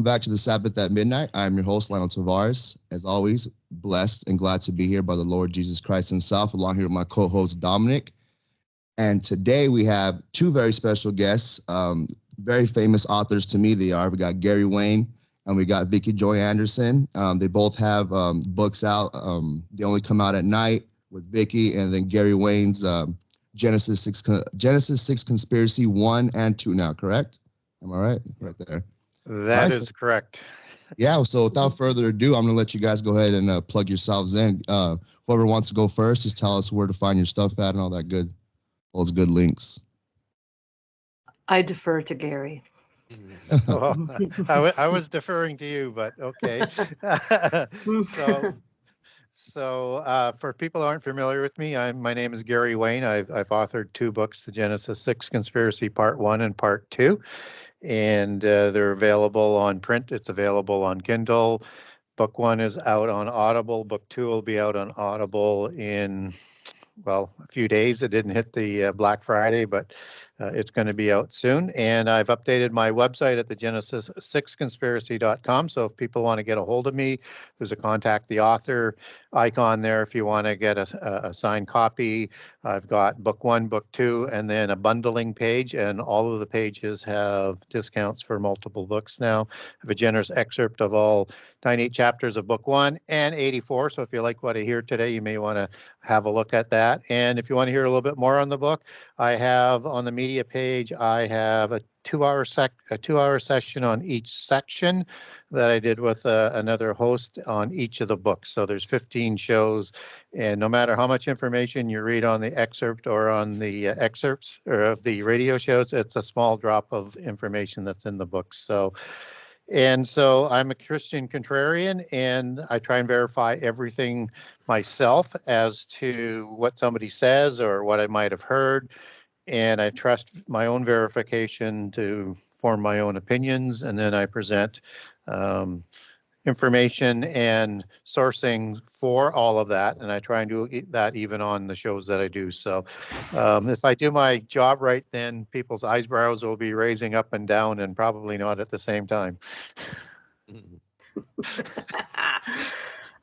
welcome back to the Sabbath at Midnight. I'm your host, Lionel Tavares. As always, blessed and glad to be here by the Lord Jesus Christ himself, along here with my co-host, Dominic. And today we have two very special guests, very famous authors to me they are. We got Gary Wayne and we got Vickie Joy Anderson. They both have books out. They only come out at night with Vickie, and then Gary Wayne's Genesis 6 Conspiracy 1 and 2 now, correct? Am I right? Right there. That is correct. Yeah, so without further ado, I'm going to let you guys go ahead and plug yourselves in. Whoever wants to go first, just tell us where to find your stuff at and all that good, all those good links. I defer to Gary. Well, I was deferring to you, but okay. So for people who aren't familiar with me, my name is Gary Wayne. I've authored two books, The Genesis 6 Conspiracy Part 1 and Part 2. And they're available on print. It's available on Kindle. Book 1 is out on Audible. Book 2 will be out on Audible in, well, a few days. It didn't hit the Black Friday, but it's going to be out soon. And I've updated my website at the Genesis6conspiracy.com. So if people want to get a hold of me, there's a contact the author icon there if you want to get a signed copy. I've got book 1, book 2, and then a bundling page, and all of the pages have discounts for multiple books now. I have a generous excerpt of all 98 chapters of book 1 and 84. So if you like what I hear today, you may want to have a look at that. And if you want to hear a little bit more on the book, I have on the media page, I have a 2-hour session on each section that I did with another host on each of the books. So there's 15 shows, and no matter how much information you read on the excerpt or on the excerpts or of the radio shows, it's a small drop of information that's in the book. So I'm a Christian contrarian, and I try and verify everything myself as to what somebody says or what I might have heard. And I trust my own verification to form my own opinions. And then I present information and sourcing for all of that. And I try and do that even on the shows that I do. So if I do my job right, then people's eyebrows will be raising up and down, and probably not at the same time.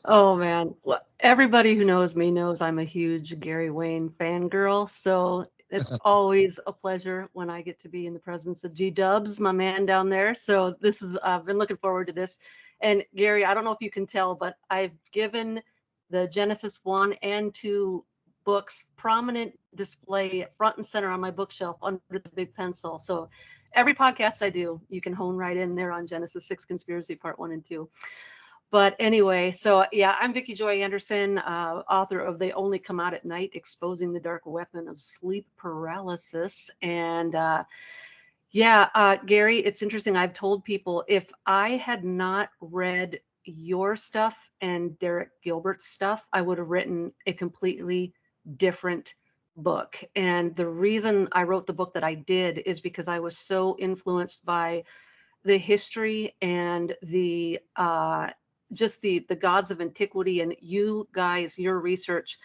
Oh, man. Well, everybody who knows me knows I'm a huge Gary Wayne fangirl. So it's always a pleasure when I get to be in the presence of G-Dubs, my man down there. So I've been looking forward to this. And Gary, I don't know if you can tell, but I've given the Genesis 1 and 2 books prominent display front and center on my bookshelf under the big pencil. So every podcast I do, you can hone right in there on Genesis 6 Conspiracy Part 1 and 2. But anyway, so yeah, I'm Vickie Joy Anderson, author of They Only Come Out at Night, Exposing the Dark Weapon of Sleep Paralysis. And Gary, it's interesting. I've told people if I had not read your stuff and Derek Gilbert's stuff, I would have written a completely different book. And the reason I wrote the book that I did is because I was so influenced by the history and the just the gods of antiquity, and you guys, your research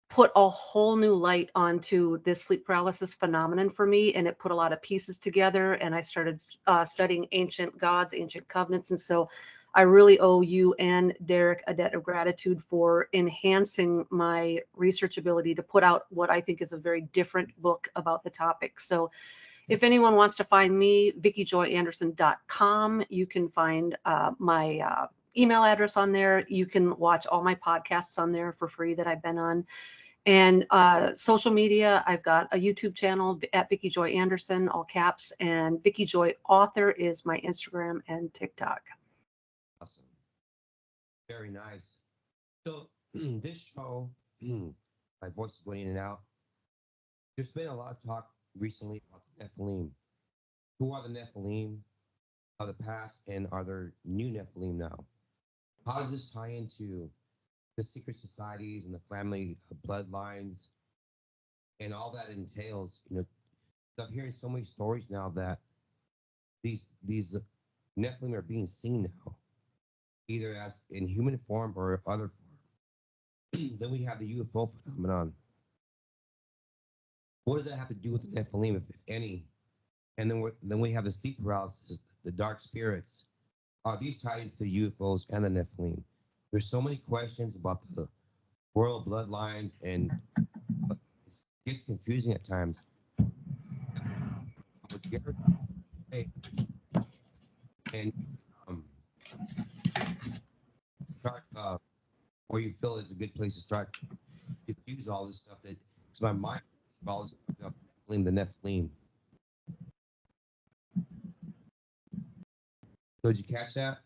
put a whole new light onto this sleep paralysis phenomenon for me, and it put a lot of pieces together, and I started studying ancient gods, ancient covenants. And so I really owe you and Derek a debt of gratitude for enhancing my research ability to put out what I think is a very different book about the topic. So if anyone wants to find me, VickieJoyAnderson.com. You can find my email address on there. You can watch all my podcasts on there for free that I've been on. And social media, I've got a YouTube channel at Vickie Joy Anderson, all caps, and Vickie Joy Author is my Instagram and TikTok. Awesome. Very nice. So this show, my voice is going in and out. There's been a lot of talk recently about the Nephilim. Who are the Nephilim of the past, and are there new Nephilim now? How does this tie into the secret societies and the family bloodlines and all that entails? You know, I'm hearing so many stories now that these Nephilim are being seen now, either as in human form or other form. Then we have the UFO phenomenon. What does that have to do with the Nephilim, if any? And then we have the sleep paralysis, the dark spirits. are these tied into the UFOs and the Nephilim? There's so many questions about the royal bloodlines, and it gets confusing at times. With Gary, and start where you feel it's a good place to start to diffuse all this stuff that, because my mind all this stuff about the Nephilim. So did you catch that?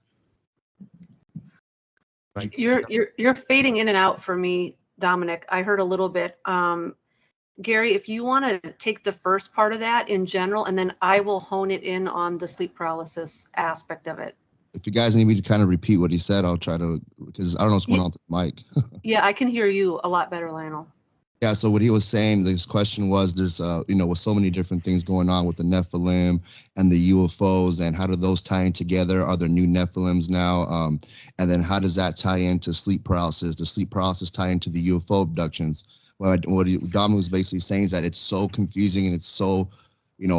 Right. You're fading in and out for me, Dominic. I heard a little bit. Gary, if you want to take the first part of that in general, and then I will hone it in on the sleep paralysis aspect of it. If you guys need me to kind of repeat what he said, I'll try to, because I don't know what's going on with the mic. Yeah, I can hear you a lot better, Lionel. Yeah, so what he was saying, this question was, there's, with so many different things going on with the Nephilim and the UFOs, and how do those tie in together? Are there new Nephilims now? And then how does that tie into sleep paralysis? Does sleep paralysis tie into the UFO abductions? What Dom was basically saying is that it's so confusing and it's so,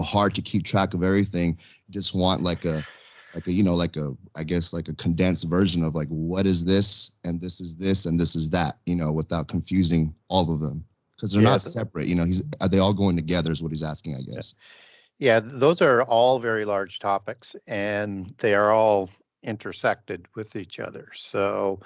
hard to keep track of everything. You just want I guess like a condensed version of like, what is this and this is this and this is that, without confusing all of them, because they're not separate. Are they all going together is what he's asking, I guess. Yeah, those are all very large topics, and they are all intersected with each other. So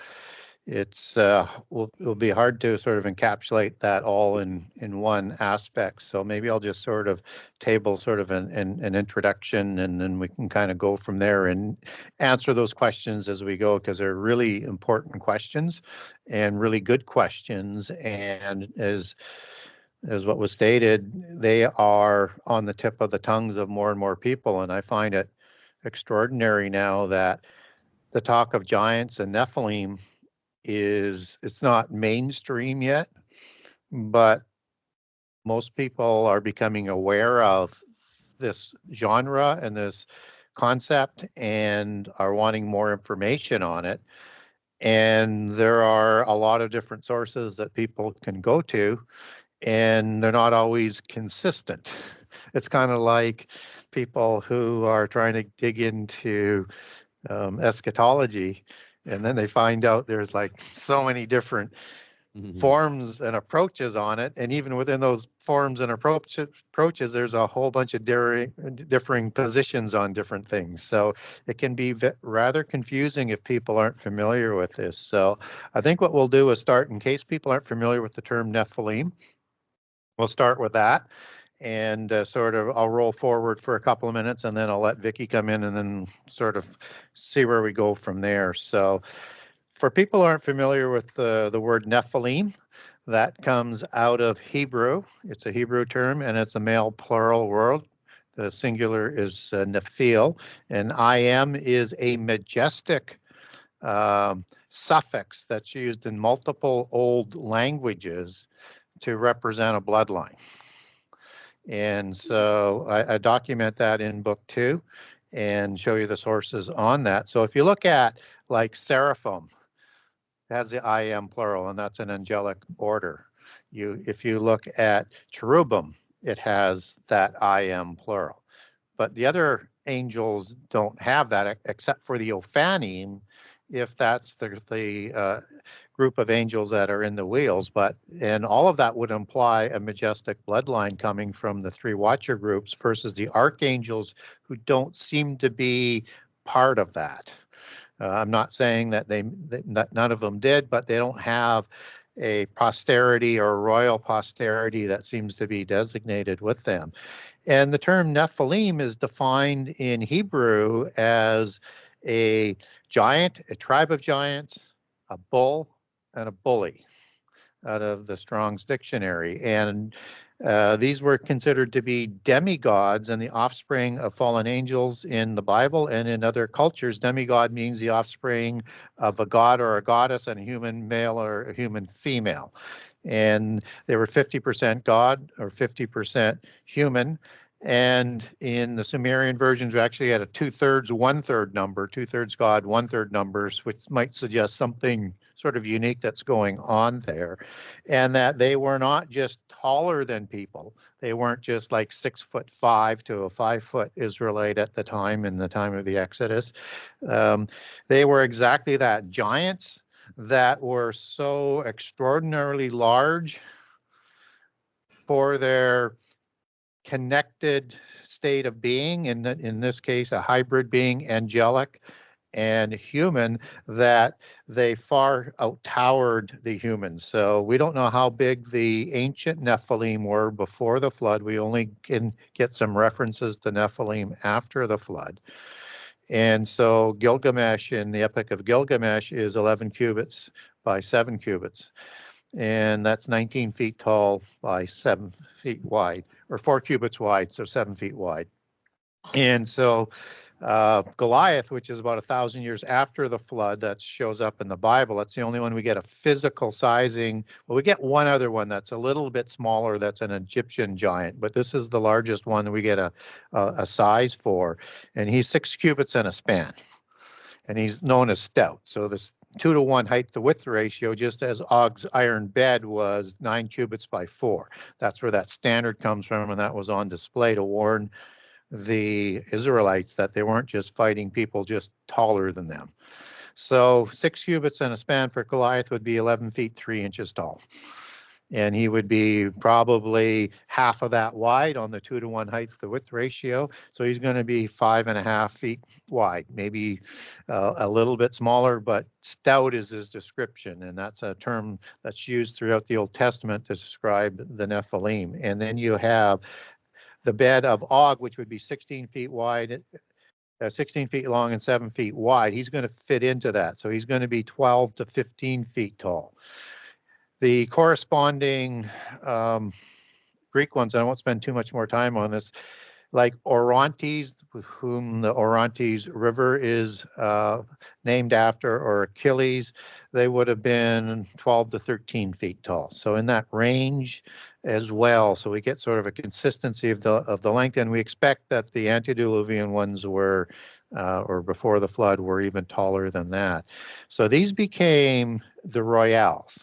it'll be hard to sort of encapsulate that all in one aspect. So maybe I'll just sort of table sort of an introduction, and then we can kind of go from there and answer those questions as we go, because they're really important questions and really good questions. And as what was stated, they are on the tip of the tongues of more and more people. And I find it extraordinary now that the talk of giants and Nephilim it's not mainstream yet, but most people are becoming aware of this genre and this concept and are wanting more information on it. And there are a lot of different sources that people can go to, and they're not always consistent. It's kind of like people who are trying to dig into eschatology, and then they find out there's like so many different forms and approaches on it, and even within those forms and approaches, there's a whole bunch of differing positions on different things. So it can be rather confusing if people aren't familiar with this. So I think what we'll do is start, in case people aren't familiar with the term Nephilim, we'll start with that. And sort of I'll roll forward for a couple of minutes, and then I'll let Vickie come in and then sort of see where we go from there. So for people who aren't familiar with the word Nephilim, that comes out of Hebrew. It's a Hebrew term, and it's a male plural word. The singular is Nephil, and I-am is a majestic suffix that's used in multiple old languages to represent a bloodline. And so I document that in book 2 and show you the sources on that. So if you look at like seraphim, it has the I-am plural, and that's an angelic order. If you look at cherubim, it has that I-am plural. But the other angels don't have that, except for the Ophanim, if that's the group of angels that are in the wheels. And all of that would imply a majestic bloodline coming from the 3 watcher groups versus the archangels, who don't seem to be part of that. I'm not saying that none of them did, but they don't have a posterity or royal posterity that seems to be designated with them. And the term Nephilim is defined in Hebrew as a giant, a tribe of giants, a bull, and a bully, out of the Strong's Dictionary. And these were considered to be demigods and the offspring of fallen angels in the Bible and in other cultures. Demigod means the offspring of a god or a goddess and a human male or a human female. And they were 50% god or 50% human. And in the Sumerian versions, we actually had a 2/3, 1/3 number, 2/3 God, 1/3 numbers, which might suggest something sort of unique that's going on there. And that they were not just taller than people. They weren't just like 6'5" to a 5-foot Israelite at the time, in the time of the Exodus. They were exactly that, giants that were so extraordinarily large for their connected state of being, in this case, a hybrid being, angelic and human, that they far outtowered the humans. So we don't know how big the ancient Nephilim were before the flood. We only can get some references to Nephilim after the flood. And so Gilgamesh in the Epic of Gilgamesh is 11 cubits by 7 cubits. And that's 19 feet tall by 7 feet wide, or 4 cubits wide, so 7 feet wide. And so Goliath, which is about 1,000 years after the flood, that shows up in the Bible, that's the only one we get a physical sizing. Well, we get one other one that's a little bit smaller, that's an Egyptian giant, but this is the largest one that we get a size for. And he's 6 cubits and a span. And he's known as stout. So this 2-to-1 height to width ratio, just as Og's iron bed was 9 cubits by 4. That's where that standard comes from, and that was on display to warn the Israelites that they weren't just fighting people just taller than them. So 6 cubits and a span for Goliath would be 11 feet 3 inches tall. And he would be probably half of that wide on the 2-to-1 height to width ratio. So he's going to be 5.5 feet wide, maybe a little bit smaller, but stout is his description. And that's a term that's used throughout the Old Testament to describe the Nephilim. And then you have the bed of Og, which would be 16 feet wide, 16 feet long and 7 feet wide. He's going to fit into that. So he's going to be 12 to 15 feet tall. The corresponding Greek ones, I won't spend too much more time on this, like Orontes, whom the Orontes River is named after, or Achilles, they would have been 12 to 13 feet tall. So in that range as well. So we get sort of a consistency of the length, and we expect that the antediluvian ones were, or before the flood, were even taller than that. So these became the royales,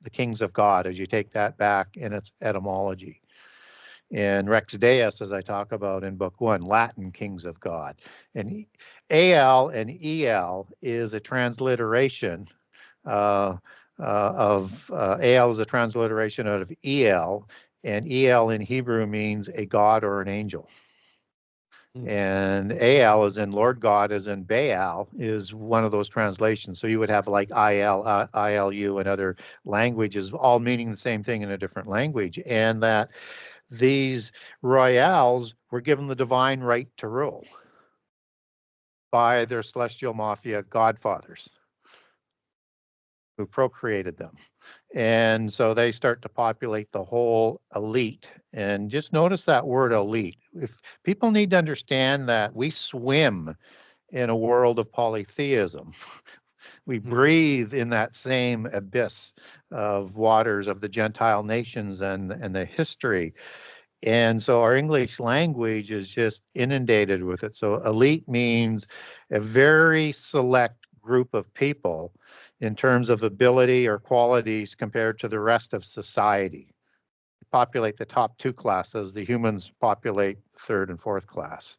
the kings of God, as you take that back in its etymology. And Rex Deus, as I talk about in book 1, Latin kings of God. And Al and El is a transliteration of Al is a transliteration out of El, and El in Hebrew means a god or an angel. And Al, as in Lord God, as in Baal, is one of those translations. So you would have like ILU and other languages, all meaning the same thing in a different language. And that these royales were given the divine right to rule by their celestial mafia godfathers who procreated them. And so they start to populate the whole elite. And just notice that word elite. If people need to understand that we swim in a world of polytheism, we breathe in that same abyss of waters of the Gentile nations and the history. And so our English language is just inundated with it. So elite means a very select group of people in terms of ability or qualities compared to the rest of society. Populate the top 2 classes, the humans populate 3rd and 4th class.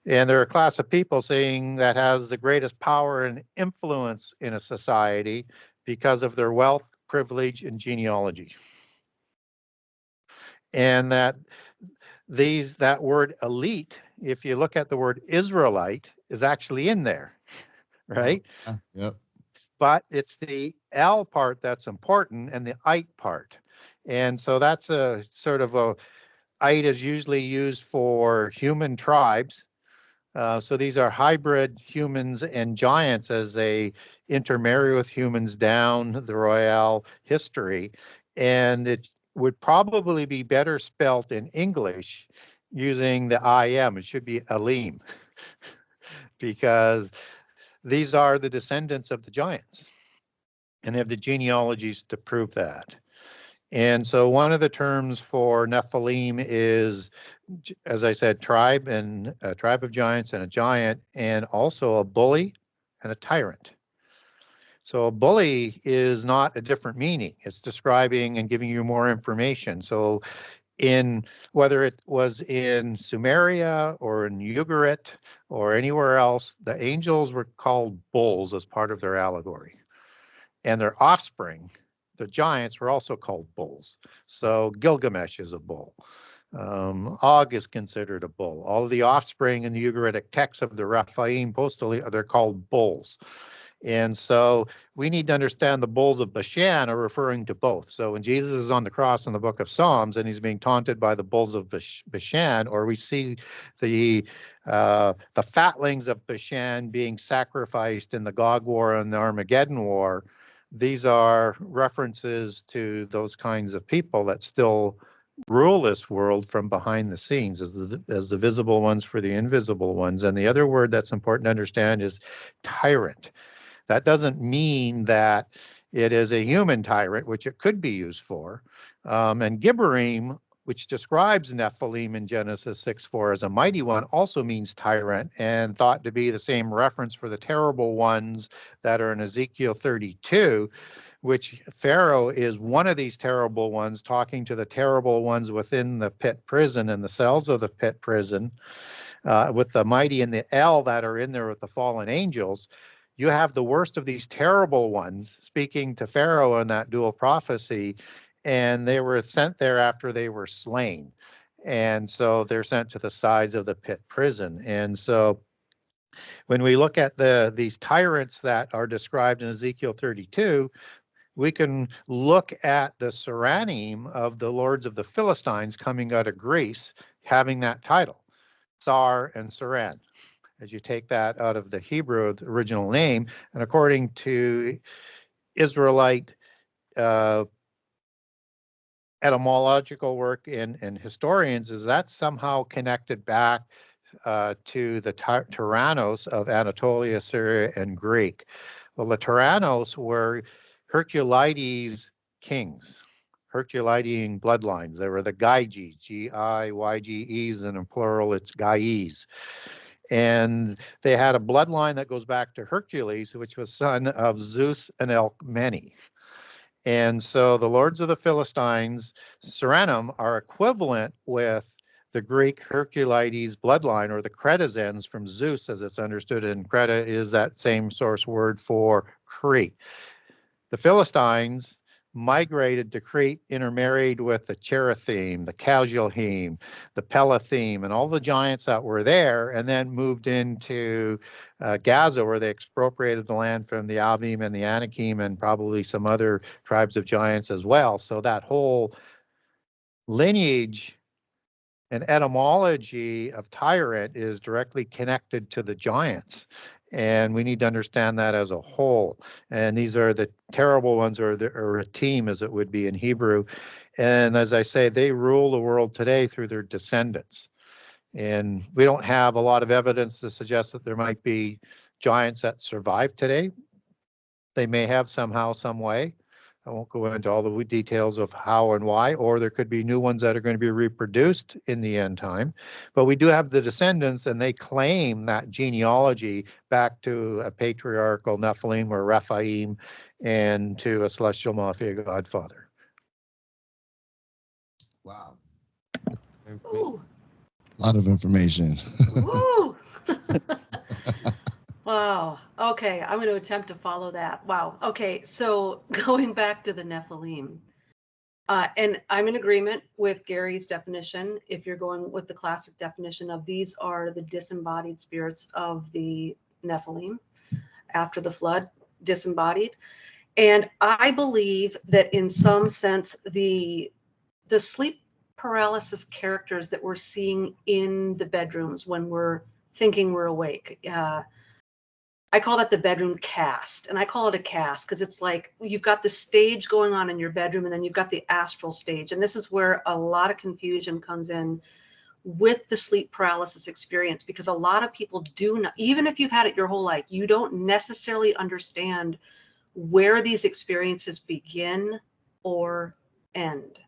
And they're a class of people saying that has the greatest power and influence in a society because of their wealth, privilege, and genealogy. And that word elite, if you look at the word Israelite, is actually in there, right? Yep. But it's the L part that's important, and the ite part. And so that's a sort of ite is usually used for human tribes. So these are hybrid humans and giants as they intermarry with humans down the royale history. And it would probably be better spelt in English using the IM. It should be Elim, because these are the descendants of the giants. And they have the genealogies to prove that. And so one of the terms for Nephilim is, as I said, tribe and a tribe of giants and a giant, and also a bully and a tyrant. So a bully is not a different meaning. It's describing and giving you more information. So in whether it was in Sumeria or in Ugarit or anywhere else, the angels were called bulls as part of their allegory. And their offspring, the giants, were also called bulls. So Gilgamesh is a bull. Og is considered a bull. All of the offspring in the Ugaritic texts of the Rephaim postally, they're called bulls. And so we need to understand the bulls of Bashan are referring to both. So when Jesus is on the cross in the book of Psalms and he's being taunted by the bulls of Bashan, or we see the fatlings of Bashan being sacrificed in the Gog War and the Armageddon War, these are references to those kinds of people that still rule this world from behind the scenes as the visible ones for the invisible ones. And the other word that's important to understand is tyrant. That doesn't mean that it is a human tyrant, which it could be used for. And Gibborim, which describes Nephilim in Genesis 6:4 as a mighty one, also means tyrant, and thought to be the same reference for the terrible ones that are in Ezekiel 32, which Pharaoh is one of these terrible ones, talking to the terrible ones within the pit prison and the cells of the pit prison, with the mighty and the El that are in there with the fallen angels. You have the worst of these terrible ones speaking to Pharaoh in that dual prophecy, and they were sent there after they were slain. And so they're sent to the sides of the pit prison. And so when we look at these tyrants that are described in Ezekiel 32, we can look at the Seranim of the lords of the Philistines coming out of Greece, having that title, Sar and Saran. As you take that out of the Hebrew, the original name, and according to Israelite etymological work and historians, is that somehow connected back to the Tyrannos of Anatolia, Syria, and Greek. Well, the Tyrannos were Herculides kings, Herculidean bloodlines. They were the Gyges, G-I-Y-G-Es, and in plural it's Gaies. And they had a bloodline that goes back to Hercules, which was son of Zeus and Alcmene. And so the lords of the Philistines, Seranim, are equivalent with the Greek Herculides bloodline, or the Cretazens from Zeus, as it's understood. And Creta is that same source word for Crete. The Philistines migrated to Crete, intermarried with the Cherithim, the Casualhim, the Pelathim, and all the giants that were there, and then moved into Gaza, where they expropriated the land from the Avim and the Anakim, and probably some other tribes of giants as well. So that whole lineage and etymology of tyrant is directly connected to the giants. And we need to understand that as a whole. And these are the terrible ones, or a team, as it would be in Hebrew. And as I say, they rule the world today through their descendants. And we don't have a lot of evidence to suggest that there might be giants that survive today. They may have somehow, some way. I won't go into all the details of how and why, or there could be new ones that are going to be reproduced in the end time. But we do have the descendants, and they claim that genealogy back to a patriarchal Nephilim or Rephaim, and to a celestial mafia godfather. Wow. Ooh. A lot of information. Woo! Wow. Okay, I'm going to attempt to follow that. Wow. Okay, so going back to the Nephilim, and I'm in agreement with Gary's definition. If you're going with the classic definition of these are the disembodied spirits of the Nephilim after the flood, disembodied. And I believe that in some sense, the sleep paralysis characters that we're seeing in the bedrooms when we're thinking we're awake, I call that the bedroom cast. And I call it a cast because it's like you've got the stage going on in your bedroom, and then you've got the astral stage. And this is where a lot of confusion comes in with the sleep paralysis experience, because a lot of people do not, even if you've had it your whole life, you don't necessarily understand where these experiences begin or end.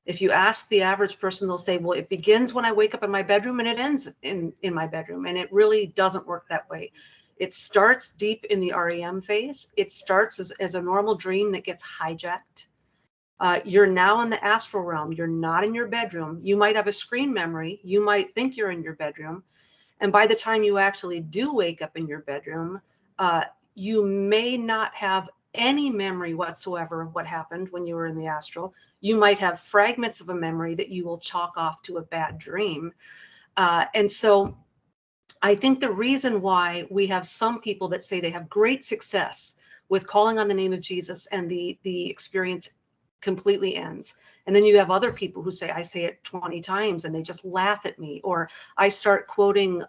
If you ask the average person, they'll say, well, it begins when I wake up in my bedroom and it ends in my bedroom. And it really doesn't work that way. It starts deep in the REM phase. It starts as a normal dream that gets hijacked. You're now in the astral realm. You're not in your bedroom. You might have a screen memory. You might think you're in your bedroom. And by the time you actually do wake up in your bedroom, you may not have any memory whatsoever of what happened when you were in the astral. You might have fragments of a memory that you will chalk off to a bad dream. And so I think the reason why we have some people that say they have great success with calling on the name of Jesus and the experience completely ends. And then you have other people who say, I say it 20 times and they just laugh at me. Or I start quoting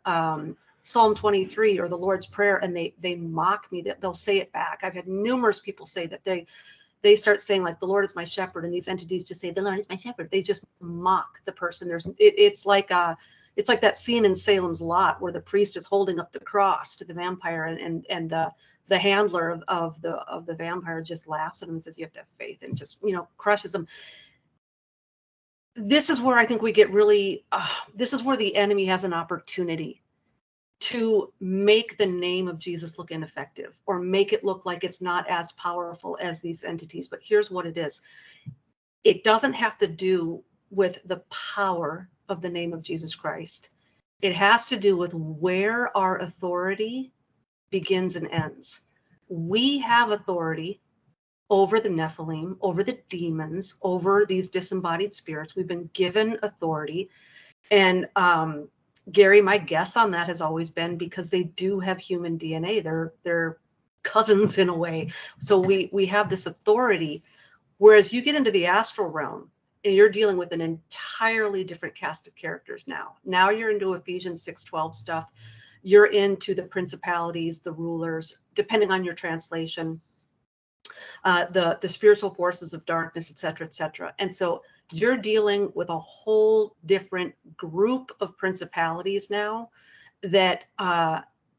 Psalm 23 or the Lord's Prayer and they mock me, that they'll say it back. I've had numerous people say that they start saying like, the Lord is my shepherd. And these entities just say, the Lord is my shepherd. They just mock the person. It's like that scene in Salem's Lot where the priest is holding up the cross to the vampire and the handler of the vampire just laughs at him and says, you have to have faith, and just, crushes him. This is where I think we get really, this is where the enemy has an opportunity to make the name of Jesus look ineffective, or make it look like it's not as powerful as these entities. But here's what it is. It doesn't have to do with the power of the name of Jesus Christ. It has to do with where our authority begins and ends. We have authority over the Nephilim, over the demons, over these disembodied spirits. We've been given authority. And Gary, my guess on that has always been because they do have human DNA. They're cousins in a way. So we have this authority. Whereas you get into the astral realm and you're dealing with an entirely different cast of characters now. Now you're into Ephesians 6:12 stuff. You're into the principalities, the rulers, depending on your translation, the spiritual forces of darkness, et cetera, et cetera. And so you're dealing with a whole different group of principalities now that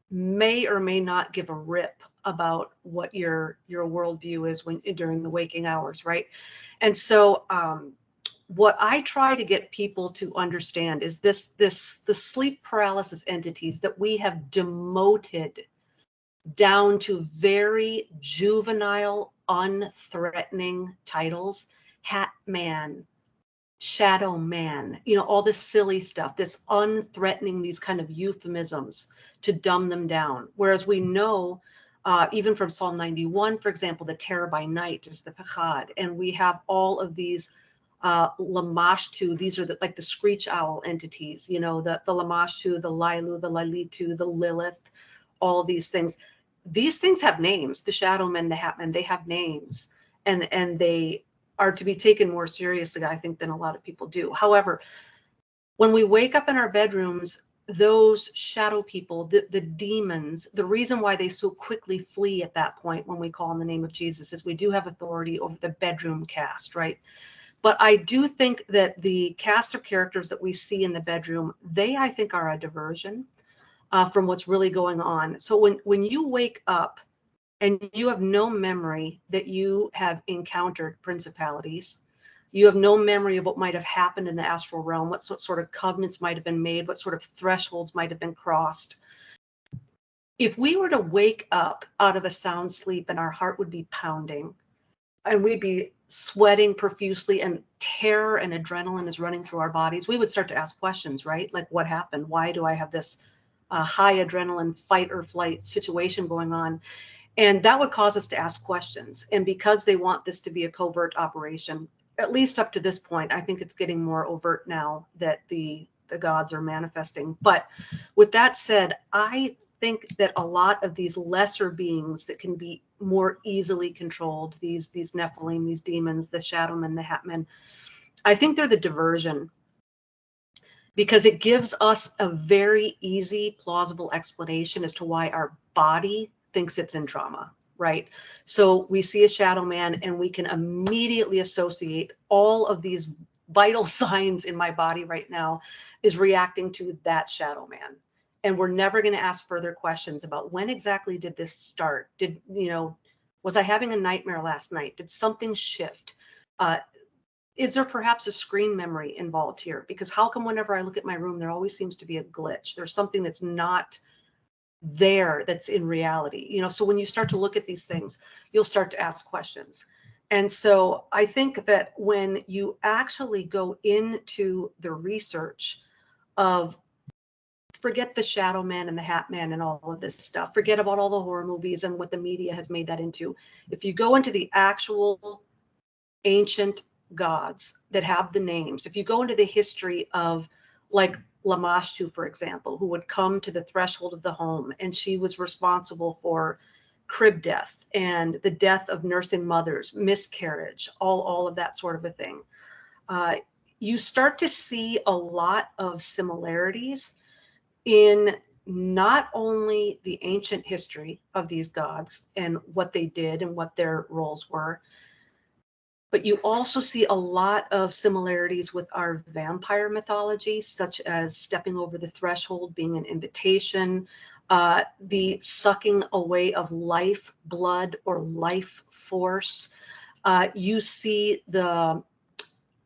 may or may not give a rip about what your worldview is during the waking hours, right? And so what I try to get people to understand is the sleep paralysis entities that we have demoted down to very juvenile, unthreatening titles: Hat Man, Shadow Man, all this silly stuff, this unthreatening, these kind of euphemisms to dumb them down. Whereas we know, even from Psalm 91, for example, the terror by night is the Pechad. And we have all of these Lamashtu, these are like the screech owl entities, the Lamashtu, the Lailu, the Lalitu, the Lilith, all of these things. These things have names. The Shadow Men, the Hat Men, they have names. And they are to be taken more seriously, I think, than a lot of people do. However, when we wake up in our bedrooms, those shadow people, the demons, the reason why they so quickly flee at that point when we call on the name of Jesus is we do have authority over the bedroom cast, right? But I do think that the cast of characters that we see in the bedroom, I think, are a diversion from what's really going on. So when you wake up and you have no memory that you have encountered principalities, you have no memory of what might have happened in the astral realm, what sort of covenants might have been made, what sort of thresholds might have been crossed. If we were to wake up out of a sound sleep and our heart would be pounding and we'd be sweating profusely and terror and adrenaline is running through our bodies, we would start to ask questions, right? Like, what happened? Why do I have this high adrenaline fight or flight situation going on? And that would cause us to ask questions. And because they want this to be a covert operation, at least up to this point, I think it's getting more overt now that the gods are manifesting. But with that said, I think that a lot of these lesser beings that can be more easily controlled, these Nephilim, these demons, the Shadow Men, the Hat Men, I think they're the diversion, because it gives us a very easy, plausible explanation as to why our body thinks it's in trauma, right? So we see a Shadow Man and we can immediately associate all of these vital signs in my body right now is reacting to that Shadow Man. And we're never going to ask further questions about when exactly did this start? Was I having a nightmare last night? Did something shift? is there perhaps a screen memory involved here? Because how come whenever I look at my room, there always seems to be a glitch? There's something that's not there that's in reality. You know, so when you start to look at these things, you'll start to ask questions. And so I think that when you actually go into the research of, forget the Shadow Man and the Hat Man and all of this stuff, forget about all the horror movies and what the media has made that into. If you go into the actual ancient gods that have the names, if you go into the history of, like, Lamashtu, for example, who would come to the threshold of the home, and she was responsible for crib death and the death of nursing mothers, miscarriage, all of that sort of a thing. You start to see a lot of similarities in not only the ancient history of these gods and what they did and what their roles were, but you also see a lot of similarities with our vampire mythology, such as stepping over the threshold being an invitation, the sucking away of life, blood, or life force. You see the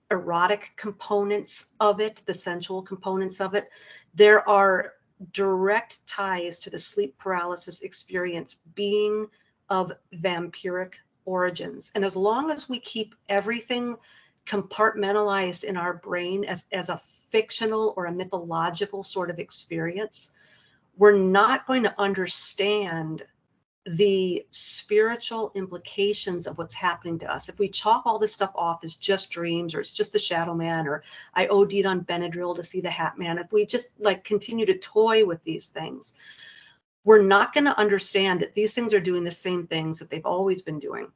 erotic components of it, the sensual components of it. There are direct ties to the sleep paralysis experience being of vampiric origins. And as long as we keep everything compartmentalized in our brain as a fictional or a mythological sort of experience, we're not going to understand the spiritual implications of what's happening to us. If we chalk all this stuff off as just dreams, or it's just the Shadow Man, or I OD'd on Benadryl to see the Hat Man, if we just like continue to toy with these things, we're not going to understand that these things are doing the same things that they've always been doing.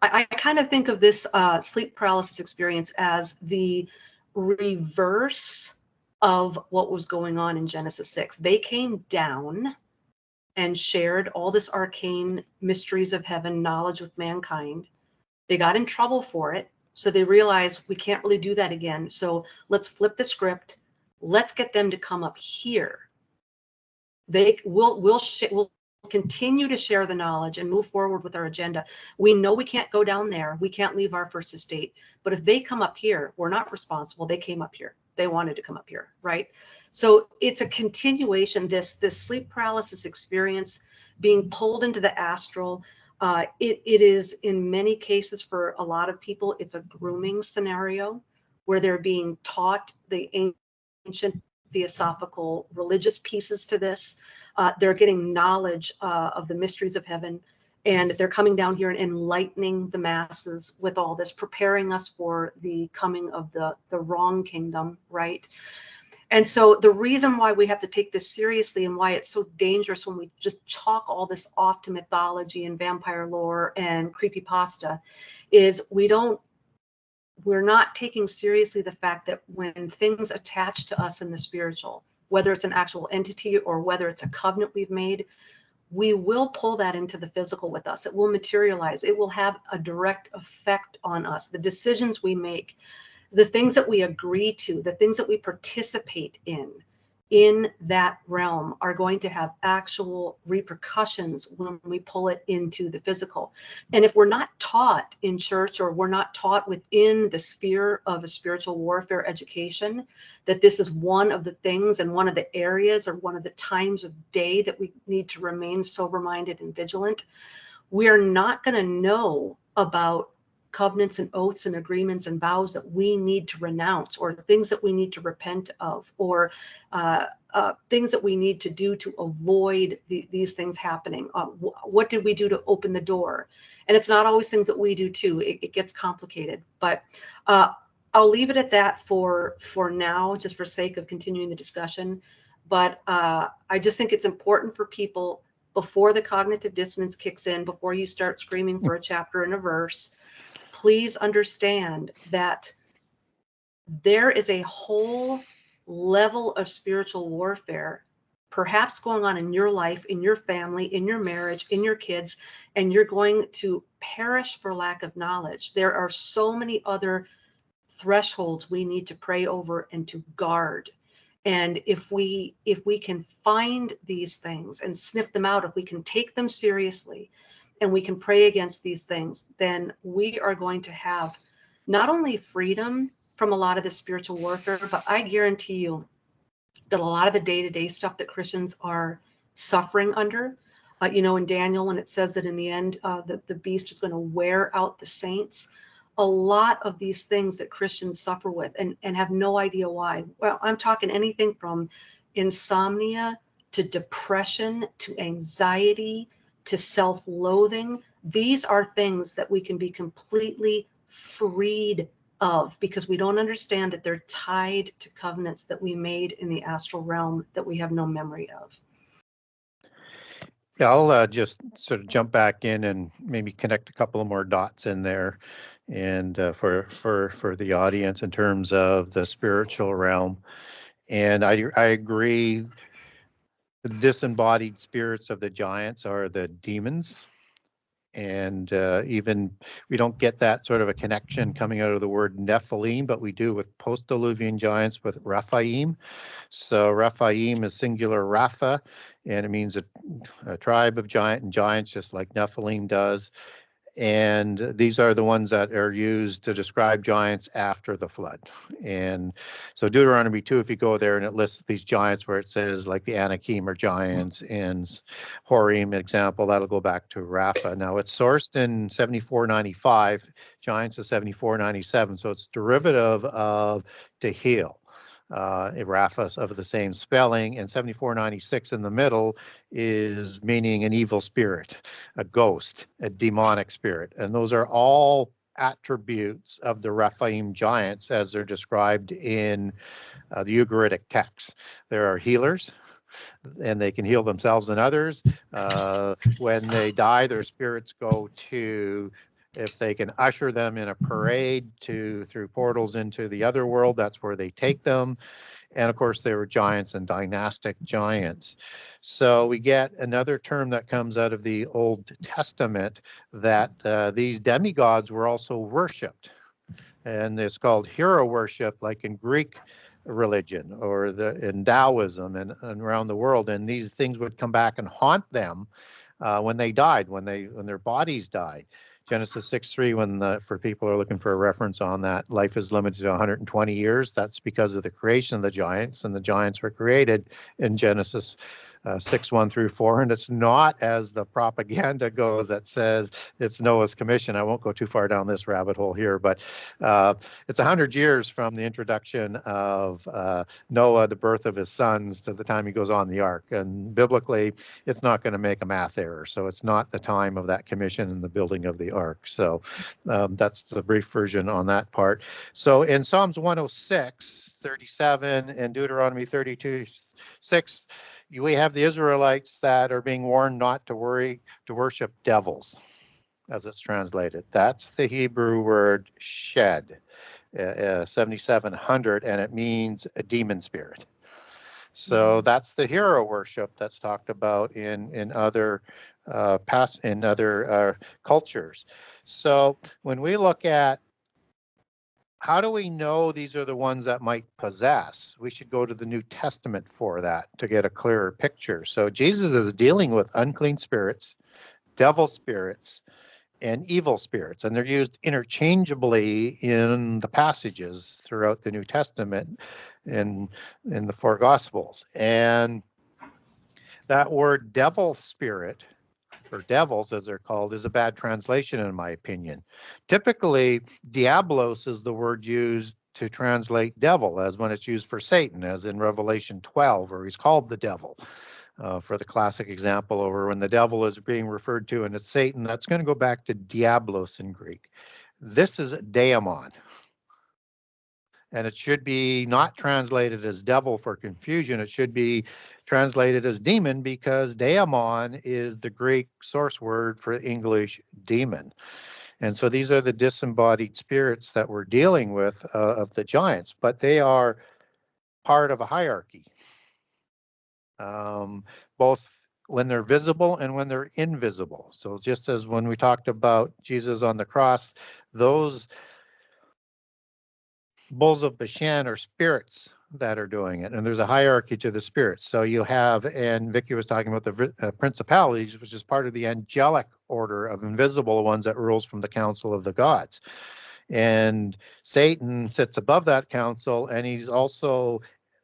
I kind of think of this sleep paralysis experience as the reverse of what was going on in Genesis 6. They came down and shared all this arcane mysteries of heaven knowledge with mankind. They got in trouble for it. So they realized we can't really do that again. So let's flip the script. Let's get them to come up here. We'll continue to share the knowledge and move forward with our agenda. We know we can't go down there. We can't leave our first estate. But if they come up here, we're not responsible. They came up here. They wanted to come up here, right? So it's a continuation, this sleep paralysis experience being pulled into the astral. It is, in many cases, for a lot of people, it's a grooming scenario where they're being taught the ancient theosophical religious pieces to this. They're getting knowledge of the mysteries of heaven, and they're coming down here and enlightening the masses with all this, preparing us for the coming of the wrong kingdom, right? And so the reason why we have to take this seriously and why it's so dangerous when we just chalk all this off to mythology and vampire lore and creepypasta is we're not taking seriously the fact that when things attach to us in the spiritual, whether it's an actual entity or whether it's a covenant we've made, we will pull that into the physical with us. It will materialize. It will have a direct effect on us. The decisions we make, the things that we agree to, the things that we participate in that realm are going to have actual repercussions when we pull it into the physical. And if we're not taught in church, or we're not taught within the sphere of a spiritual warfare education, that this is one of the things and one of the areas or one of the times of day that we need to remain sober-minded and vigilant, we are not going to know about covenants and oaths and agreements and vows that we need to renounce, or things that we need to repent of, or things that we need to do to avoid these things happening. What did we do to open the door? And it's not always things that we do too. It gets complicated, but I'll leave it at that for now, just for sake of continuing the discussion. But I just think it's important for people, before the cognitive dissonance kicks in, before you start screaming for a chapter and a verse, please understand that there is a whole level of spiritual warfare perhaps going on in your life, in your family, in your marriage, in your kids, and you're going to perish for lack of knowledge. There are so many other thresholds we need to pray over and to guard. And if we can find these things and sniff them out, if we can take them seriously and we can pray against these things, then we are going to have not only freedom from a lot of the spiritual warfare, but I guarantee you that a lot of the day-to-day stuff that Christians are suffering under, in Daniel, when it says that in the end, the beast is going to wear out the saints, a lot of these things that Christians suffer with and have no idea why. Well, I'm talking anything from insomnia to depression to anxiety to self-loathing. These are things that we can be completely freed of because we don't understand that they're tied to covenants that we made in the astral realm that we have no memory of. Yeah, I'll just sort of jump back in and maybe connect a couple of more dots in there, and for the audience in terms of the spiritual realm. And I agree, the disembodied spirits of the giants are the demons. And even we don't get that sort of a connection coming out of the word Nephilim, but we do with post-Diluvian giants with Rephaim. So Rephaim is singular Rapha, and it means a tribe of giants, just like Nephilim does. And these are the ones that are used to describe giants after the flood. And so Deuteronomy 2, if you go there and it lists these giants where it says like the Anakim are giants and Horim, example, that'll go back to Rapha. Now it's sourced in 7495, giants is 7497. So it's derivative of Tehil. Rapha of the same spelling, and 7496 in the middle is meaning an evil spirit, a ghost, a demonic spirit. And those are all attributes of the Rephaim giants as they're described in the Ugaritic text. There are healers, and they can heal themselves and others. When they die, their spirits go to, if they can usher them in a parade through portals into the other world, that's where they take them. And of course, they were giants and dynastic giants. So we get another term that comes out of the Old Testament that these demigods were also worshipped. And it's called hero worship, like in Greek religion or in Taoism and around the world. And these things would come back and haunt them when they died, when their bodies died. Genesis 6:3, for people who are looking for a reference on that, life is limited to 120 years. That's because of the creation of the giants, and the giants were created in Genesis 6:1 through 4. And it's not as the propaganda goes that says it's Noah's commission. I won't go too far down this rabbit hole here, but it's 100 years from the introduction of Noah, the birth of his sons, to the time he goes on the ark. And biblically, it's not going to make a math error. So it's not the time of that commission and the building of the ark. So that's the brief version on that part. So in Psalms 106, 37, and Deuteronomy 32:6, we have the Israelites that are being warned not to worship devils, as it's translated. That's the Hebrew word shed, 7700, and it means a demon spirit. So that's the hero worship that's talked about in other cultures. So when we look at how do we know these are the ones that might possess, we should go to the New Testament for that to get a clearer picture. So Jesus is dealing with unclean spirits, devil spirits, and evil spirits, and they're used interchangeably in the passages throughout the New Testament in the four Gospels. And that word devil spirit, or devils as they're called, is a bad translation in my opinion. Typically, diablos is the word used to translate devil, as when it's used for Satan, as in Revelation 12, where he's called the devil. For the classic example, over when the devil is being referred to and it's Satan, that's going to go back to diablos in Greek. This is daemon. And it should be not translated as devil for confusion. It should be translated as demon, because daemon is the Greek source word for English demon. And so these are the disembodied spirits that we're dealing with of the giants, but they are part of a hierarchy, both when they're visible and when they're invisible. So just as when we talked about Jesus on the cross, those bulls of Bashan are spirits that are doing it, and there's a hierarchy to the spirits. So you have, and Vickie was talking about the principalities, which is part of the angelic order of invisible ones that rules from the council of the gods. And Satan sits above that council, and he's also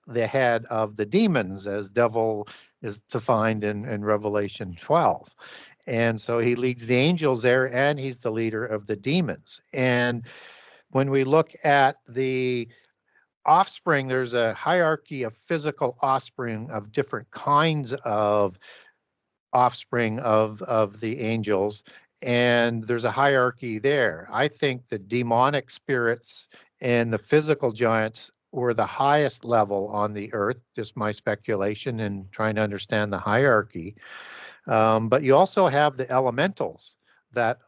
the head of the demons, as devil is defined in Revelation 12. And so he leads the angels there, and he's the leader of the demons. And when we look at the offspring, there's a hierarchy of physical offspring of different kinds of offspring of the angels, and there's a hierarchy there. I think the demonic spirits and the physical giants were the highest level on the earth, just my speculation and trying to understand the hierarchy. But you also have the elementals that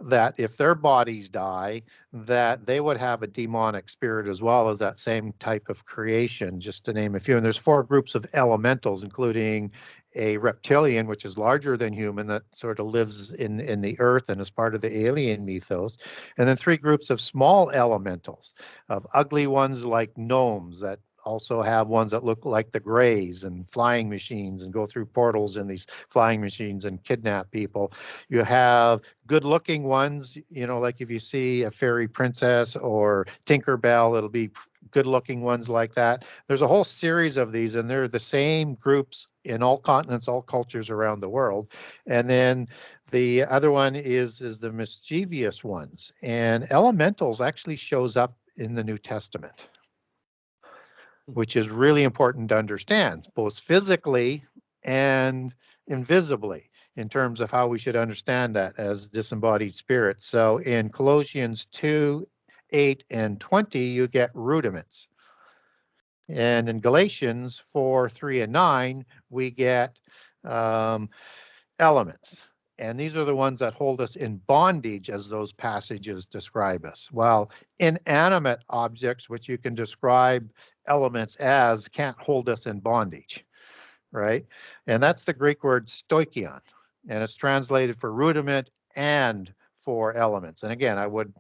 that if their bodies die, that they would have a demonic spirit as well as that same type of creation, just to name a few. And there's 4 groups of elementals, including a reptilian, which is larger than human, that sort of lives in the earth and is part of the alien mythos. And then 3 groups of small elementals, of ugly ones like gnomes that also have ones that look like the Greys and flying machines and go through portals in these flying machines and kidnap people. You have good looking ones, you know, like if you see a fairy princess or Tinkerbell, it'll be good looking ones like that. There's a whole series of these, and they're the same groups in all continents, all cultures around the world. And then the other one is the mischievous ones. And elementals actually shows up in the New Testament, which is really important to understand, both physically and invisibly, in terms of how we should understand that as disembodied spirits. So in Colossians 2, 8, and 20, you get rudiments. And in Galatians 4, 3, and 9, we get elements. And these are the ones that hold us in bondage, as those passages describe us. While inanimate objects, which you can describe elements as, can't hold us in bondage, right? And that's the Greek word stoichion, and it's translated for rudiment and for elements. And again, I would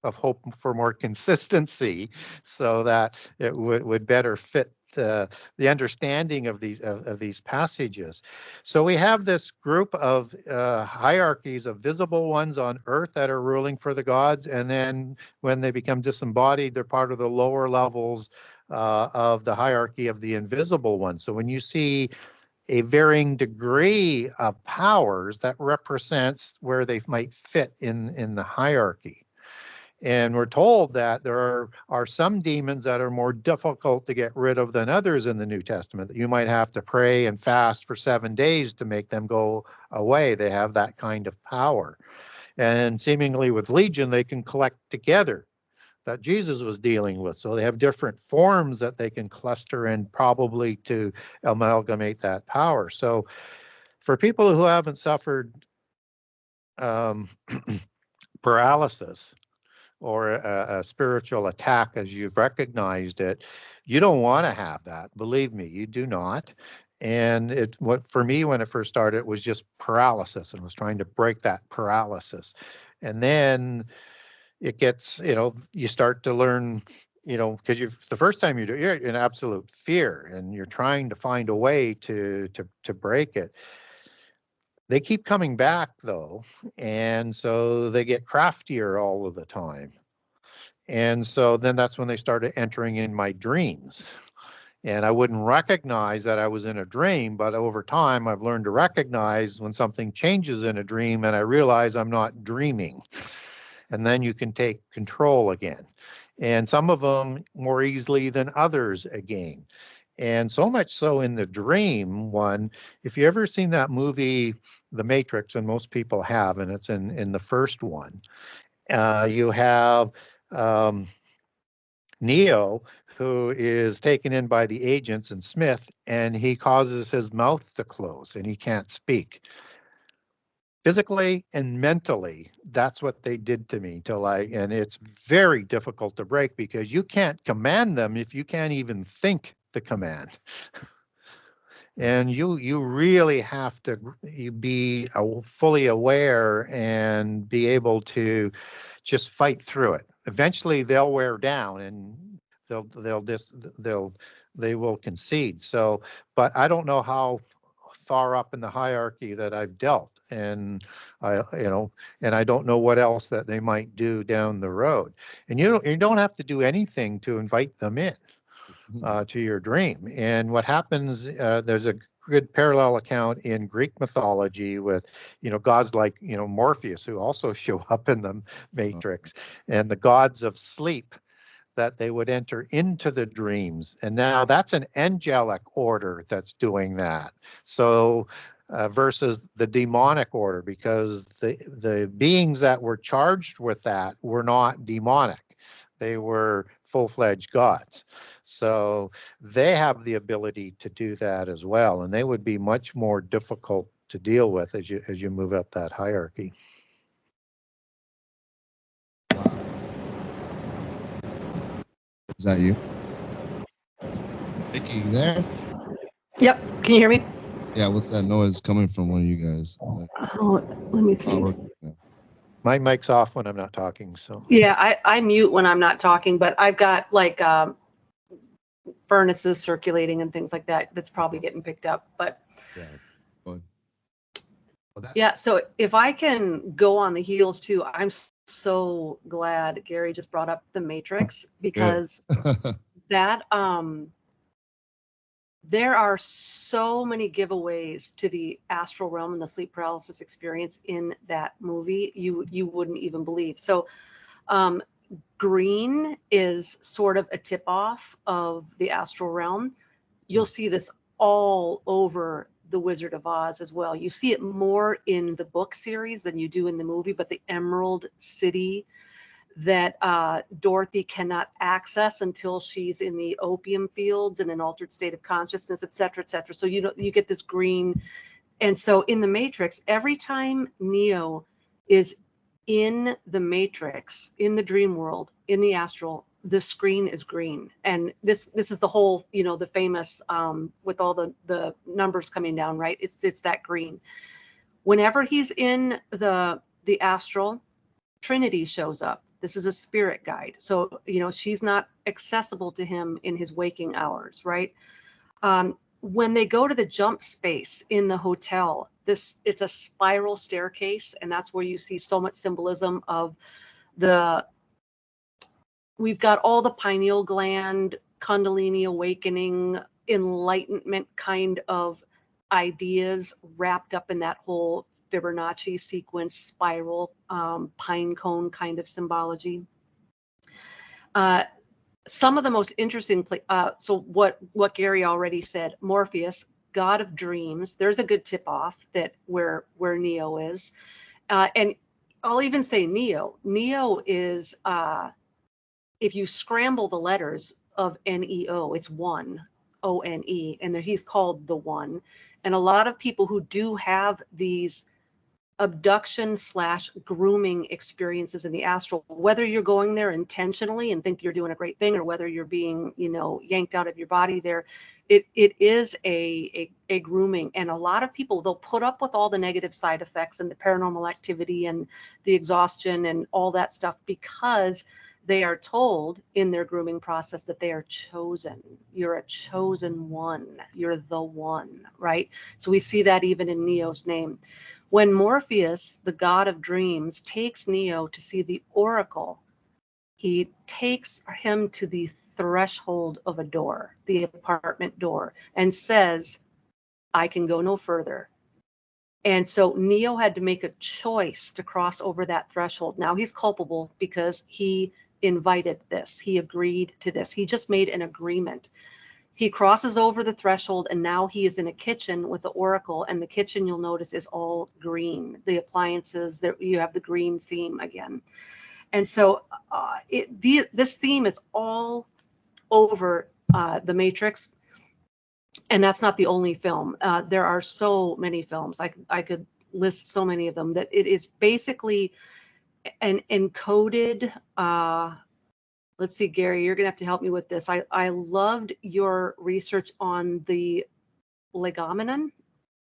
have hoped for more consistency so that it would better fit the understanding of these passages. So we have this group of hierarchies of visible ones on earth that are ruling for the gods, and then when they become disembodied, they're part of the lower levels of the hierarchy of the invisible ones. So when you see a varying degree of powers, that represents where they might fit in the hierarchy. And we're told that there are some demons that are more difficult to get rid of than others in the New Testament, that you might have to pray and fast for 7 days to make them go away. They have that kind of power. And seemingly with Legion, they can collect together, that Jesus was dealing with. So they have different forms that they can cluster in, probably to amalgamate that power. So for people who haven't suffered paralysis or a spiritual attack as you've recognized it, you don't want to have that. Believe me, you do not. And what for me, when it first started, it was just paralysis, and was trying to break that paralysis. And then it gets, you start to learn, because the first time you do, you're in absolute fear, and you're trying to find a way to break it. They keep coming back though, and so they get craftier all of the time. And so then that's when they started entering in my dreams. And I wouldn't recognize that I was in a dream, but over time I've learned to recognize when something changes in a dream, and I realize I'm not dreaming. And then you can take control again. And some of them more easily than others again. And so much so in the dream one, if you ever seen that movie, The Matrix, and most people have, and it's in the first one, you have Neo, who is taken in by the agents, and Smith, and he causes his mouth to close and he can't speak. Physically and mentally, that's what they did to me and it's very difficult to break, because you can't command them if you can't even think the command. And you really have to be fully aware and be able to just fight through it. Eventually they'll wear down, and they will concede. So, but I don't know how far up in the hierarchy that I've dealt. and and I don't know what else that they might do down the road. And you don't have to do anything to invite them in to your dream. And what happens, there's a good parallel account in Greek mythology with, gods like, Morpheus, who also show up in the Matrix, and the gods of sleep, that they would enter into the dreams. And now that's an angelic order that's doing that. So versus the demonic order, because the beings that were charged with that were not demonic. They were full-fledged gods. So they have the ability to do that as well. And they would be much more difficult to deal with as you move up that hierarchy. Is that you? Vickie, you there? Yep. Can you hear me? Yeah, what's that noise coming from one of you guys? Oh, let me see. Yeah. My mic's off when I'm not talking, so. Yeah, I mute when I'm not talking, but I've got like furnaces circulating and things like that. That's probably getting picked up. But Yeah. Well, yeah, so if I can go on the heels too, I'm so glad Gary just brought up the Matrix, because that there are so many giveaways to the astral realm and the sleep paralysis experience in that movie you wouldn't even believe. So green is sort of a tip off of the astral realm. You'll see this all over the Wizard of Oz as well. You see it more in the book series than you do in the movie, but the Emerald City that Dorothy cannot access until she's in the opium fields in an altered state of consciousness, et cetera, et cetera. So you get this green. And so in the Matrix, every time Neo is in the Matrix, in the dream world, in the astral, the screen is green. And this is the whole, the famous with all the numbers coming down, right? It's that green. Whenever he's in the astral, Trinity shows up. This is a spirit guide. So, she's not accessible to him in his waking hours, right? When they go to the jump space in the hotel, it's a spiral staircase, and that's where you see so much symbolism of we've got all the pineal gland, Kundalini awakening, enlightenment kind of ideas wrapped up in that whole Fibonacci sequence spiral, pine cone kind of symbology. Some of the most interesting, so what Gary already said, Morpheus, god of dreams. There's a good tip off that where Neo is, and I'll even say Neo. Neo is, if you scramble the letters of Neo, it's one, O-N-E, and he's called the One. And a lot of people who do have these abduction / grooming experiences in the astral, whether you're going there intentionally and think you're doing a great thing, or whether you're being, yanked out of your body there, it is a grooming. And a lot of people, they'll put up with all the negative side effects and the paranormal activity and the exhaustion and all that stuff, because they are told in their grooming process that they are chosen. You're a chosen one. You're the one, right? So we see that even in Neo's name. When Morpheus, the god of dreams, takes Neo to see the oracle, he takes him to the threshold of a door, the apartment door, and says, I can go no further. And so Neo had to make a choice to cross over that threshold. Now he's culpable because he invited this. He agreed to this. He just made an agreement. He crosses over the threshold, and now he is in a kitchen with the oracle, and the kitchen, you'll notice, is all green. The appliances, you have the green theme again. And so this theme is all over the Matrix, and that's not the only film. There are so many films. I could list so many of them, that it is basically an encoded, let's see, Gary, you're going to have to help me with this. I loved your research on the legomenon.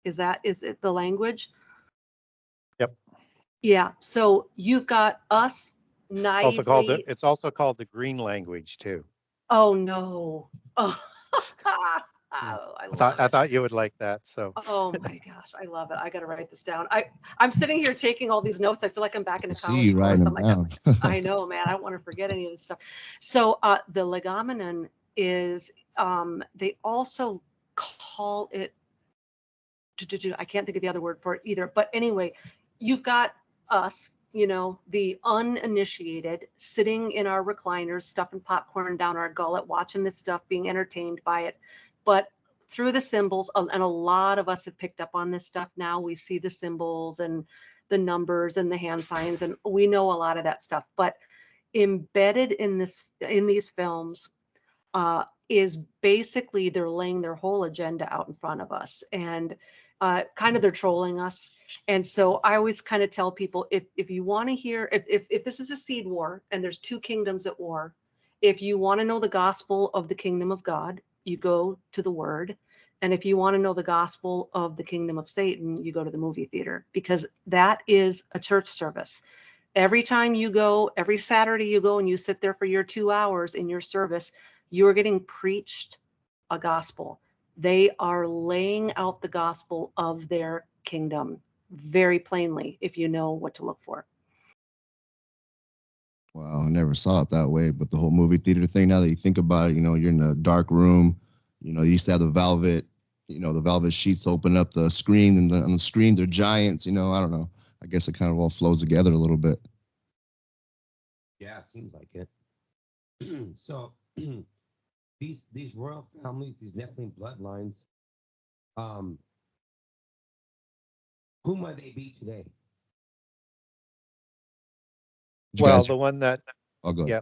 Is it the language? Yep. Yeah. So you've got us naively. It's also called the green language too. Oh no. Oh. Wow, I I love thought I it. thought you would like that. So Oh my gosh, I love it. I got to write this down. I'm sitting here taking all these notes. I feel like I'm back in I a see college you writing course. them I'm like, down. I know, man. I don't want to forget any of this stuff. So the legomenon is, they also call it, I can't think of the other word for it either. But anyway, you've got us, the uninitiated, sitting in our recliners, stuffing popcorn down our gullet, watching this stuff, being entertained by it. But through the symbols, and a lot of us have picked up on this stuff now. We see the symbols and the numbers and the hand signs, and we know a lot of that stuff. But embedded in these films is basically they're laying their whole agenda out in front of us, and kind of they're trolling us. And so I always kind of tell people, if you want to hear, if this is a seed war and there's two kingdoms at war, if you want to know the gospel of the kingdom of God, you go to the word. And if you want to know the gospel of the kingdom of Satan, you go to the movie theater, because that is a church service. Every time you go, every Saturday you go and you sit there for your 2 hours in your service, you are getting preached a gospel. They are laying out the gospel of their kingdom very plainly, if you know what to look for. Wow, I never saw it that way. But the whole movie theater thing, now that you think about it, you're in a dark room. You used to have the velvet sheets open up the screen, and on the screen they're giants. I don't know. I guess it kind of all flows together a little bit. Yeah, seems like it. So these royal families, these Nephilim bloodlines, who might they be today? Did you well, guys? the one that Oh, good. yeah,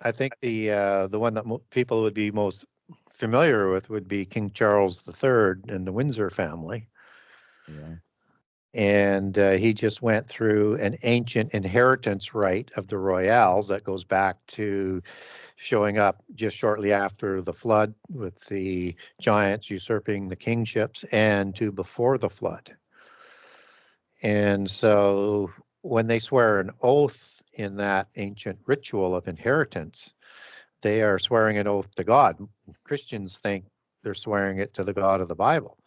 I think the one that people would be most familiar with would be King Charles III and the Windsor family. Yeah. And he just went through an ancient inheritance right of the royales that goes back to showing up just shortly after the flood, with the giants usurping the kingships, and to before the flood. And so when they swear an oath in that ancient ritual of inheritance, they are swearing an oath to God. Christians think they're swearing it to the God of the Bible.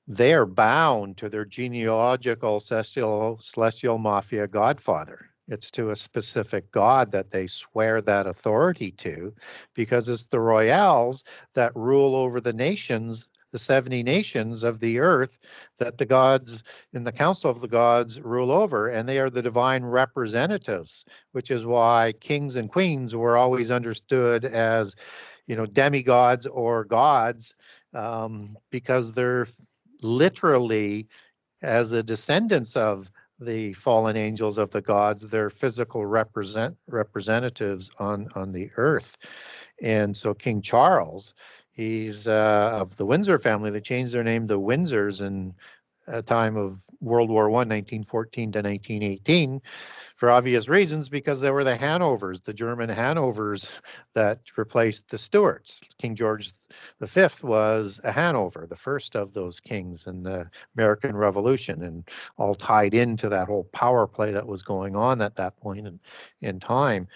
They are bound to their genealogical celestial mafia godfather. It's to a specific God that they swear that authority to, because it's the royales that rule over the nations, the 70 nations of the earth, that the gods in the council of the gods rule over, and they are the divine representatives, which is why kings and queens were always understood as, demigods or gods, because they're literally, as the descendants of the fallen angels of the gods, they're physical representatives on the earth. And so King Charles, he's of the Windsor family. They changed their name to Windsors in a time of World War I, 1914 to 1918, for obvious reasons, because they were the Hanovers, the German Hanovers, that replaced the Stuarts. King George V was a Hanover, the first of those kings in the American Revolution, and all tied into that whole power play that was going on at that point in time.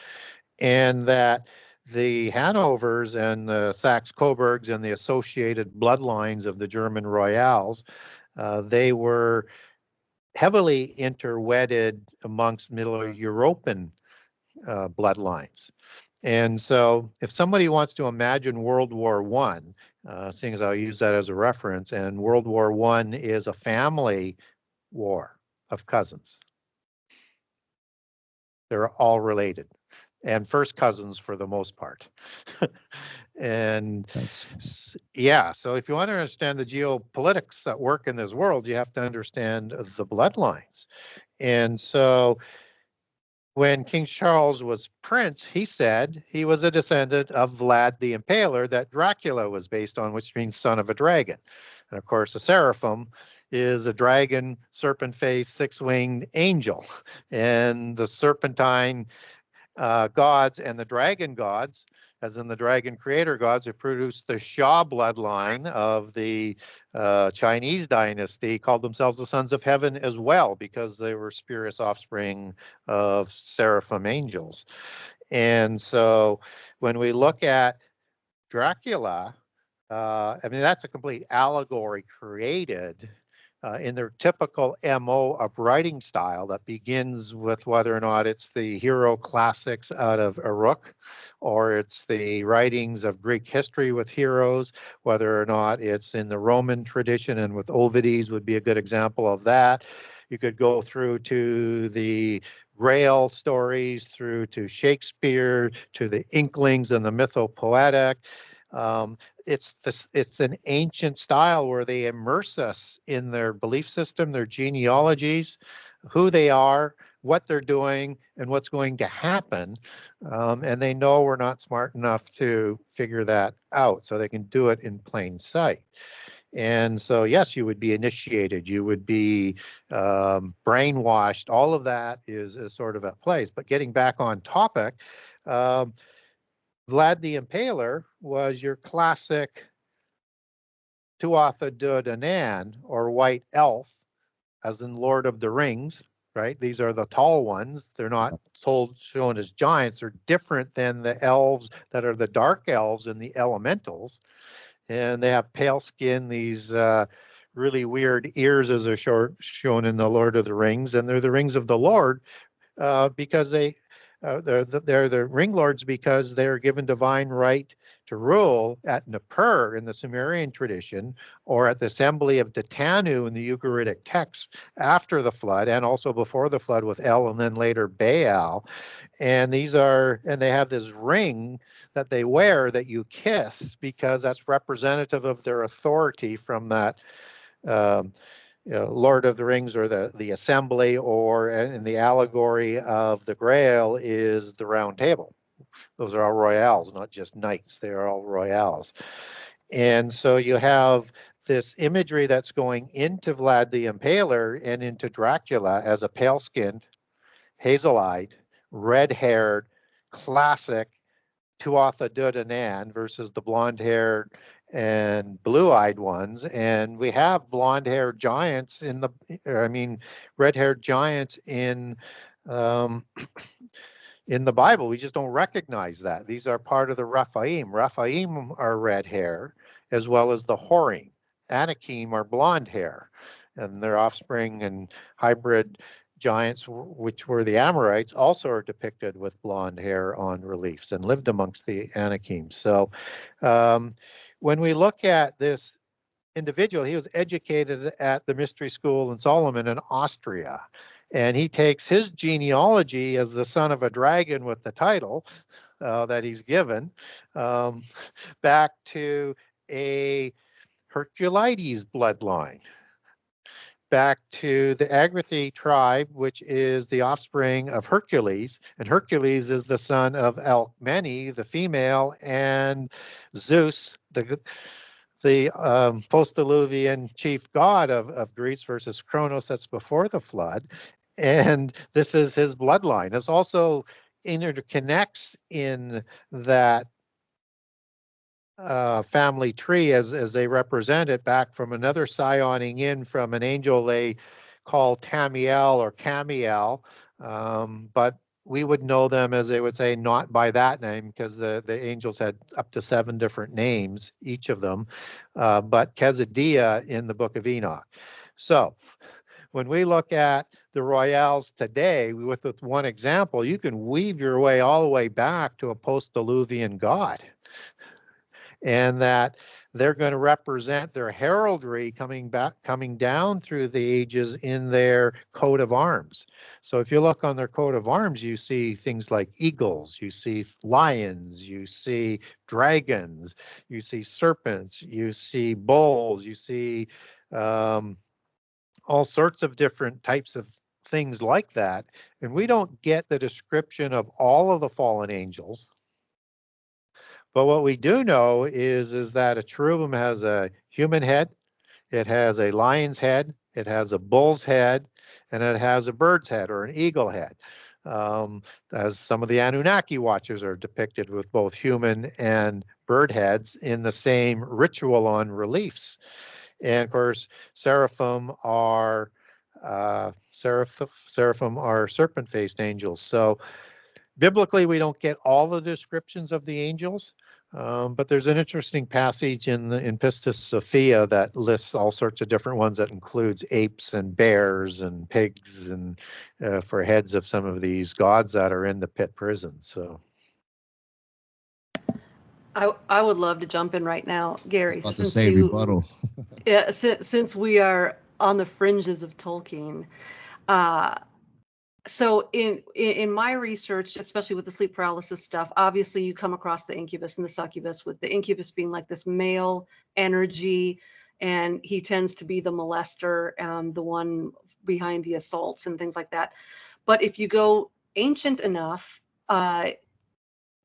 And that the Hanovers and the Saxe-Coburgs and the associated bloodlines of the German royales, they were heavily interwedded amongst Middle European bloodlines. And so if somebody wants to imagine World War One, seeing as I'll use that as a reference, and World War One is a family war of cousins. They're all related, and first cousins for the most part. And yeah, so if you want to understand the geopolitics that work in this world, you have to understand the bloodlines. And so when King Charles was prince, he said he was a descendant of Vlad the Impaler that Dracula was based on, which means son of a dragon. And of course, a seraphim is a dragon, serpent-faced, six-winged angel. And the serpentine gods and the dragon gods, as in the dragon creator gods, who produced the Xia bloodline of the Chinese dynasty, called themselves the sons of heaven as well, because they were spurious offspring of seraphim angels. And so when we look at Dracula, I mean, that's a complete allegory created in their typical MO of writing style that begins with whether or not it's the hero classics out of Uruk, or it's the writings of Greek history with heroes, whether or not it's in the Roman tradition, and with Ovides would be a good example of that. You could go through to the Grail stories, through to Shakespeare, to the Inklings and the mythopoetic. It's an ancient style where they immerse us in their belief system, their genealogies, who they are, what they're doing, and what's going to happen. And they know we're not smart enough to figure that out, so they can do it in plain sight. And so, yes, you would be initiated, you would be brainwashed. All of that is sort of at place. But getting back on topic, Vlad the Impaler was your classic Tuatha De Danann, or white elf, as in Lord of the Rings, right? These are the tall ones. They're not shown as giants. They're different than the elves that are the dark elves and the elementals. And they have pale skin, these really weird ears, as are shown in the Lord of the Rings. And they're the rings of the Lord because they're the ring lords because they're given divine right to rule at Nippur in the Sumerian tradition, or at the assembly of Datanu in the Ugaritic text after the flood, and also before the flood with El and then later Baal. And they have this ring that they wear that you kiss because that's representative of their authority from that Lord of the Rings, or the assembly, or in the allegory of the Grail is the round table. Those are all royales, not just knights. They are all royales. And so you have this imagery that's going into Vlad the Impaler and into Dracula as a pale-skinned, hazel-eyed, red-haired, classic Tuatha De Danann versus the blonde-haired and blue-eyed ones. And we have blonde-haired giants red-haired giants in the Bible. We just don't recognize that. These are part of the Rephaim. Rephaim are red hair, as well as the Horim. Anakim are blonde hair, and their offspring and hybrid giants, which were the Amorites, also are depicted with blonde hair on reliefs and lived amongst the Anakim. So when we look at this individual, he was educated at the mystery school in Solomon in Austria. And he takes his genealogy as the son of a dragon with the title that he's given back to a Herculides bloodline, back to the Agrathi tribe, which is the offspring of Hercules. And Hercules is the son of Alcmene, the female, and Zeus, the post-Diluvian chief god of Greece, versus Kronos, that's before the flood. And this is his bloodline. It also interconnects in that family tree as they represent it back from another scioning in from an angel they call Tamiel or Camiel, but we would know them, as they would say, not by that name, because the angels had up to 7 different names, each of them, but Kezidiah in the book of Enoch. So when we look at the royales today, with one example, you can weave your way all the way back to a post-Diluvian god, and that they're going to represent their heraldry coming down through the ages in their coat of arms. So if you look on their coat of arms, you see things like eagles, you see lions, you see dragons, you see serpents, you see bulls, you see all sorts of different types of things like that. And we don't get the description of all of the fallen angels. But what we do know is that a cherubim has a human head, it has a lion's head, it has a bull's head, and it has a bird's head or an eagle head. As some of the Anunnaki watchers are depicted with both human and bird heads in the same ritual on reliefs. And of course, seraphim are serpent-faced angels. So biblically, we don't get all the descriptions of the angels, But there's an interesting passage in Pistis Sophia that lists all sorts of different ones that includes apes and bears and pigs and for heads of some of these gods that are in the pit prison. So I would love to jump in right now, Gary, About to since say you, rebuttal. yeah, since we are on the fringes of Tolkien. So in my research, especially with the sleep paralysis stuff, obviously you come across the incubus and the succubus, with the incubus being like this male energy, and he tends to be the molester and the one behind the assaults and things like that. But if you go ancient enough,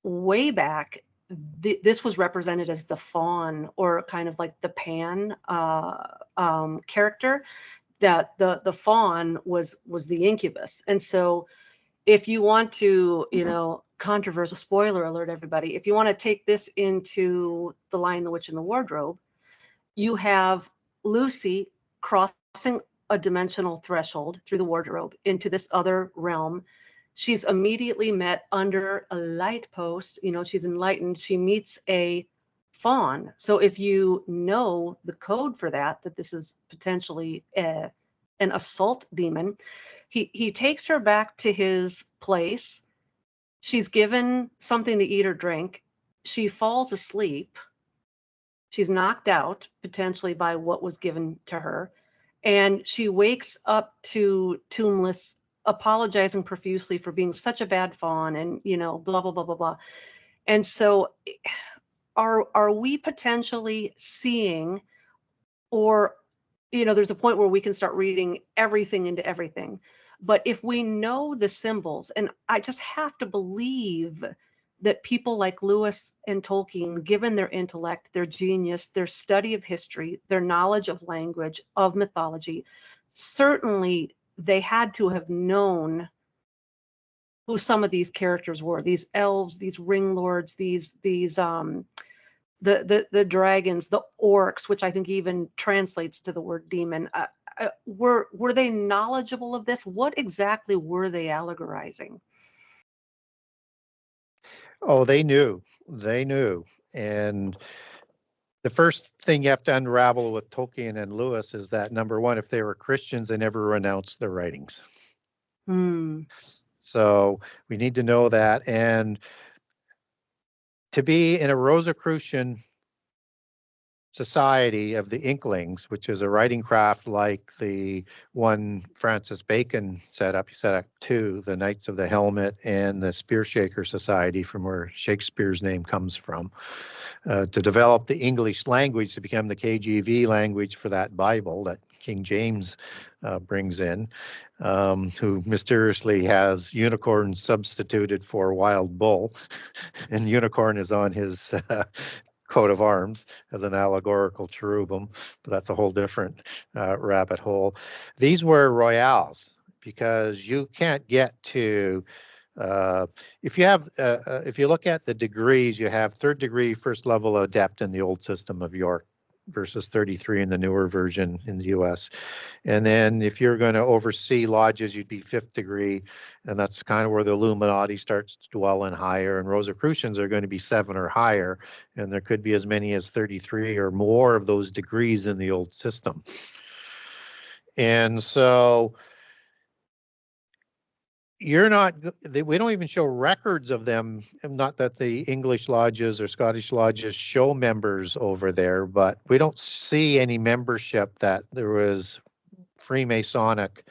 way back, this was represented as the faun, or kind of like the Pan character. That the faun was the incubus. And so if you want to, controversial, spoiler alert, everybody, if you want to take this into The Lion, the Witch, and the Wardrobe, you have Lucy crossing a dimensional threshold through the wardrobe into this other realm. She's immediately met under a light post. She's enlightened. She meets a faun. So if you know the code for that this is potentially an assault demon, he takes her back to his place. She's given something to eat or drink. She falls asleep. She's knocked out potentially by what was given to her. And she wakes up to Tombless apologizing profusely for being such a bad faun, and, blah, blah, blah, blah, blah. And so are we potentially seeing, or, there's a point where we can start reading everything into everything. But if we know the symbols, and I just have to believe that people like Lewis and Tolkien, given their intellect, their genius, their study of history, their knowledge of language, of mythology, certainly they had to have known who some of these characters were, these elves, these ring lords, these the dragons, the orcs, which I think even translates to the word demon. Were they knowledgeable of this? What exactly were they allegorizing? oh, they knew. They knew. And the first thing you have to unravel with Tolkien and Lewis is that, number one, if they were Christians, they never renounced their writings. So we need to know that. And to be in a Rosicrucian society of the Inklings, which is a writing craft like the one Francis Bacon set up. He set up two, the Knights of the Helmet and the Spear Shaker Society, from where Shakespeare's name comes from, to develop the English language to become the KJV language for that Bible that King James brings in, who mysteriously has unicorn substituted for wild bull, and unicorn is on his coat of arms as an allegorical cherubim, but that's a whole different rabbit hole. These were royales, because you can't get to if you look at the degrees, you have third degree, first level adept in the old system of York versus 33 in the newer version in the US. And then if you're going to oversee lodges, you'd be fifth degree, and that's kind of where the Illuminati starts to dwell in higher, and Rosicrucians are going to be 7 or higher, and there could be as many as 33 or more of those degrees in the old system. And so we don't even show records of them, not that the English lodges or Scottish lodges show members over there, but we don't see any membership that there was Freemasonic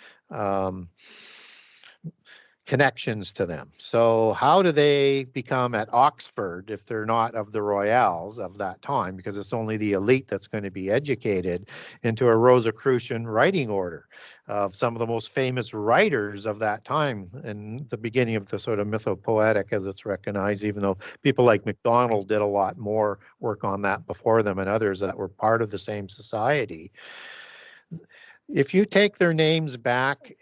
connections to them. So how do they become at Oxford if they're not of the royals of that time? Because it's only the elite that's going to be educated into a Rosicrucian writing order of some of the most famous writers of that time, and the beginning of the sort of mythopoetic as it's recognized, even though people like MacDonald did a lot more work on that before them, and others that were part of the same society. If you take their names back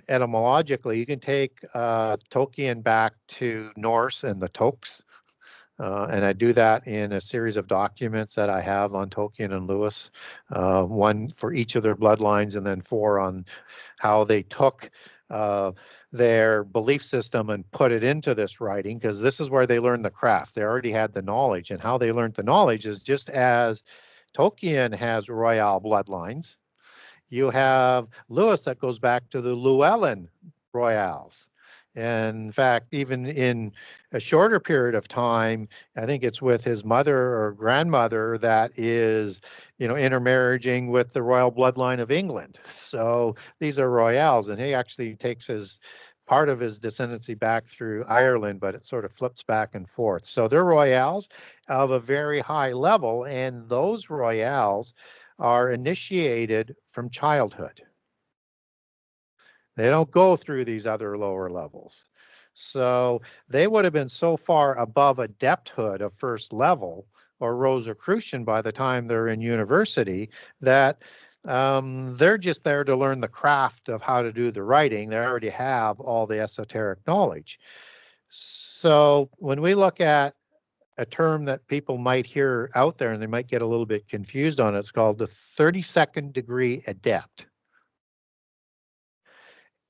etymologically, you can take Tolkien back to Norse and the Tokes. And I do that in a series of documents that I have on Tolkien and Lewis, one for each of their bloodlines, and then 4 on how they took their belief system and put it into this writing, because this is where they learned the craft. They already had the knowledge, and how they learned the knowledge is just as Tolkien has royal bloodlines. You have Lewis that goes back to the Llewellyn royals. And in fact, even in a shorter period of time, I think it's with his mother or grandmother that is, intermarrying with the royal bloodline of England. So these are royals, and he actually takes his part of his descendancy back through Ireland, but it sort of flips back and forth. So they're royals of a very high level, and those royals are initiated from childhood. They don't go through these other lower levels. So they would have been so far above adepthood of first level or Rosicrucian by the time they're in university that they're just there to learn the craft of how to do the writing. They already have all the esoteric knowledge. So when we look at a term that people might hear out there and they might get a little bit confused on, it's called the 32nd degree adept.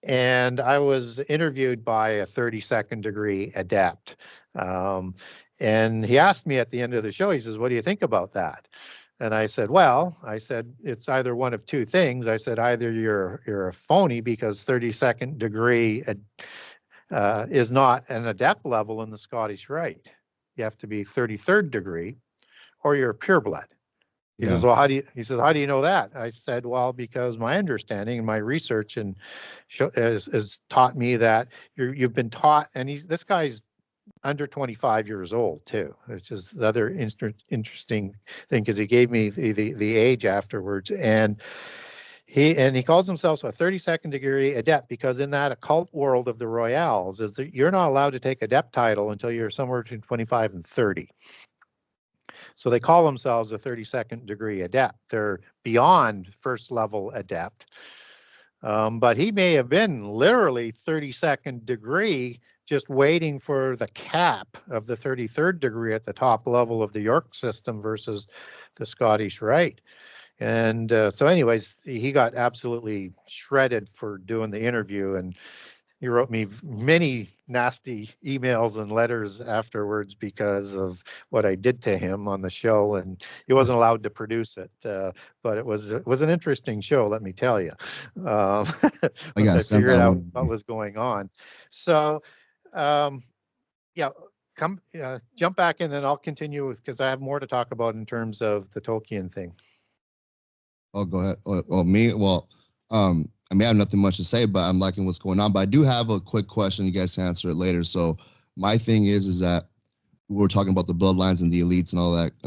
And I was interviewed by a 32nd degree adept. And he asked me at the end of the show, he says, what do you think about that? And I said, it's either one of two things. I said, either you're a phony because 32nd degree is not an adept level in the Scottish Rite. You have to be 33rd degree, or you're a pureblood. He says, well, how do you know that? I said, well, because my understanding and my research and has taught me that you've been taught, and this guy's under 25 years old too. It's just the other interesting thing, because he gave me the age afterwards, and he calls himself a 32nd degree adept, because in that occult world of the royals is that you're not allowed to take adept title until you're somewhere between 25 and 30. So they call themselves a 32nd degree adept. They're beyond first level adept. But he may have been literally 32nd degree, just waiting for the cap of the 33rd degree at the top level of the York system versus the Scottish Rite. And so anyways, he got absolutely shredded for doing the interview, and he wrote me many nasty emails and letters afterwards because of what I did to him on the show, and he wasn't allowed to produce it. But it was an interesting show, let me tell you. I figured out what was going on. So, jump back in, and I'll continue because I have more to talk about in terms of the Tolkien thing. Oh, go ahead. Me? Well, I have nothing much to say, but I'm liking what's going on. But I do have a quick question. You guys can answer it later. So my thing is that we're talking about the bloodlines and the elites and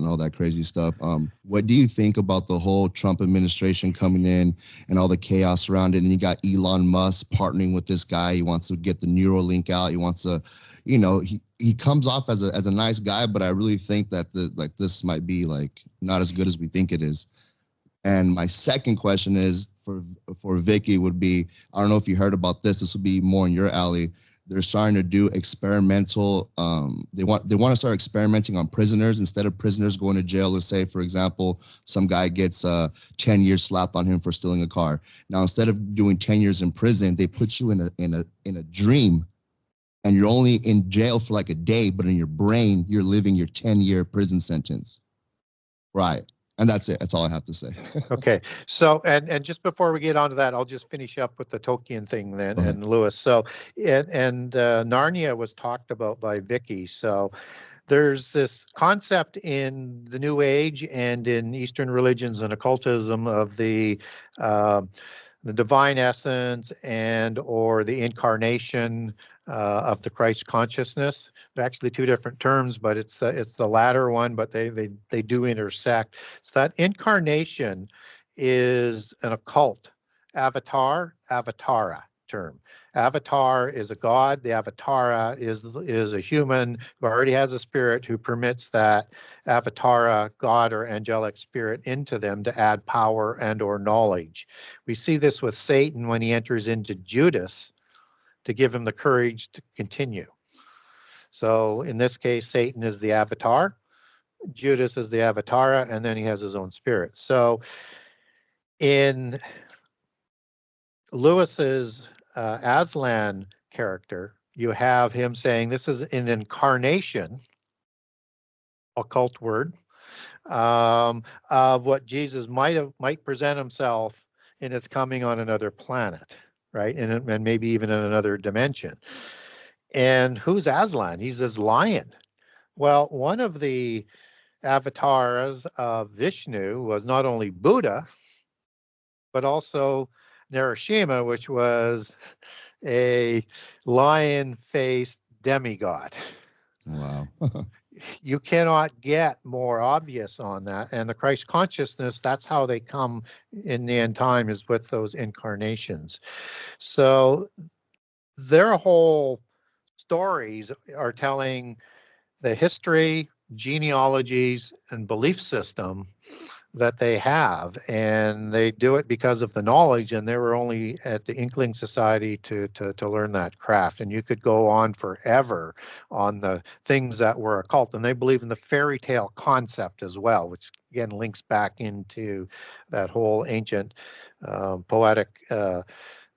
all that crazy stuff. What do you think about the whole Trump administration coming in and all the chaos around it? And you got Elon Musk partnering with this guy. He wants to get the NeuroLink out. He wants to, he comes off as a nice guy, but I really think that this might be not as good as we think it is. And my second question is for Vickie would be, I don't know if you heard about this. This would be more in your alley. They're starting to do experimental. They want to start experimenting on prisoners instead of prisoners going to jail. Let's say, for example, some guy gets 10 years slapped on him for stealing a car. Now, instead of doing 10 years in prison, they put you in a dream, and you're only in jail for like a day, but in your brain, you're living your 10-year prison sentence. Right. And that's it. That's all I have to say. Okay. So, and just before we get on to that, I'll just finish up with the Tolkien thing then, and Lewis. So, and Narnia was talked about by Vickie. So there's this concept in the New Age and in Eastern religions and occultism of the divine essence and or the incarnation of the Christ consciousness. They're actually two different terms, but it's the latter one, but they do intersect. So that incarnation is an occult avatara term. Avatar is a god. The avatara is a human who already has a spirit who permits that avatara, god or angelic spirit, into them to add power and or knowledge. We see this with Satan when he enters into Judas to give him the courage to continue. So in this case, Satan is the avatar, Judas is the avatara, and then he has his own spirit. So in Lewis's Aslan character, you have him saying this is an incarnation, occult word, of what Jesus might present himself in his coming on another planet, right? And maybe even in another dimension. And who's Aslan? He's this lion. Well, one of the avatars of Vishnu was not only Buddha, but also Narashima, which was a lion-faced demigod. Wow. You cannot get more obvious on that. And the Christ consciousness, that's how they come in the end time, is with those incarnations. So their whole stories are telling the history, genealogies, and belief system that they have, and they do it because of the knowledge, and they were only at the Inkling Society to learn that craft. And you could go on forever on the things that were occult, and they believe in the fairy tale concept as well, which again links back into that whole ancient poetic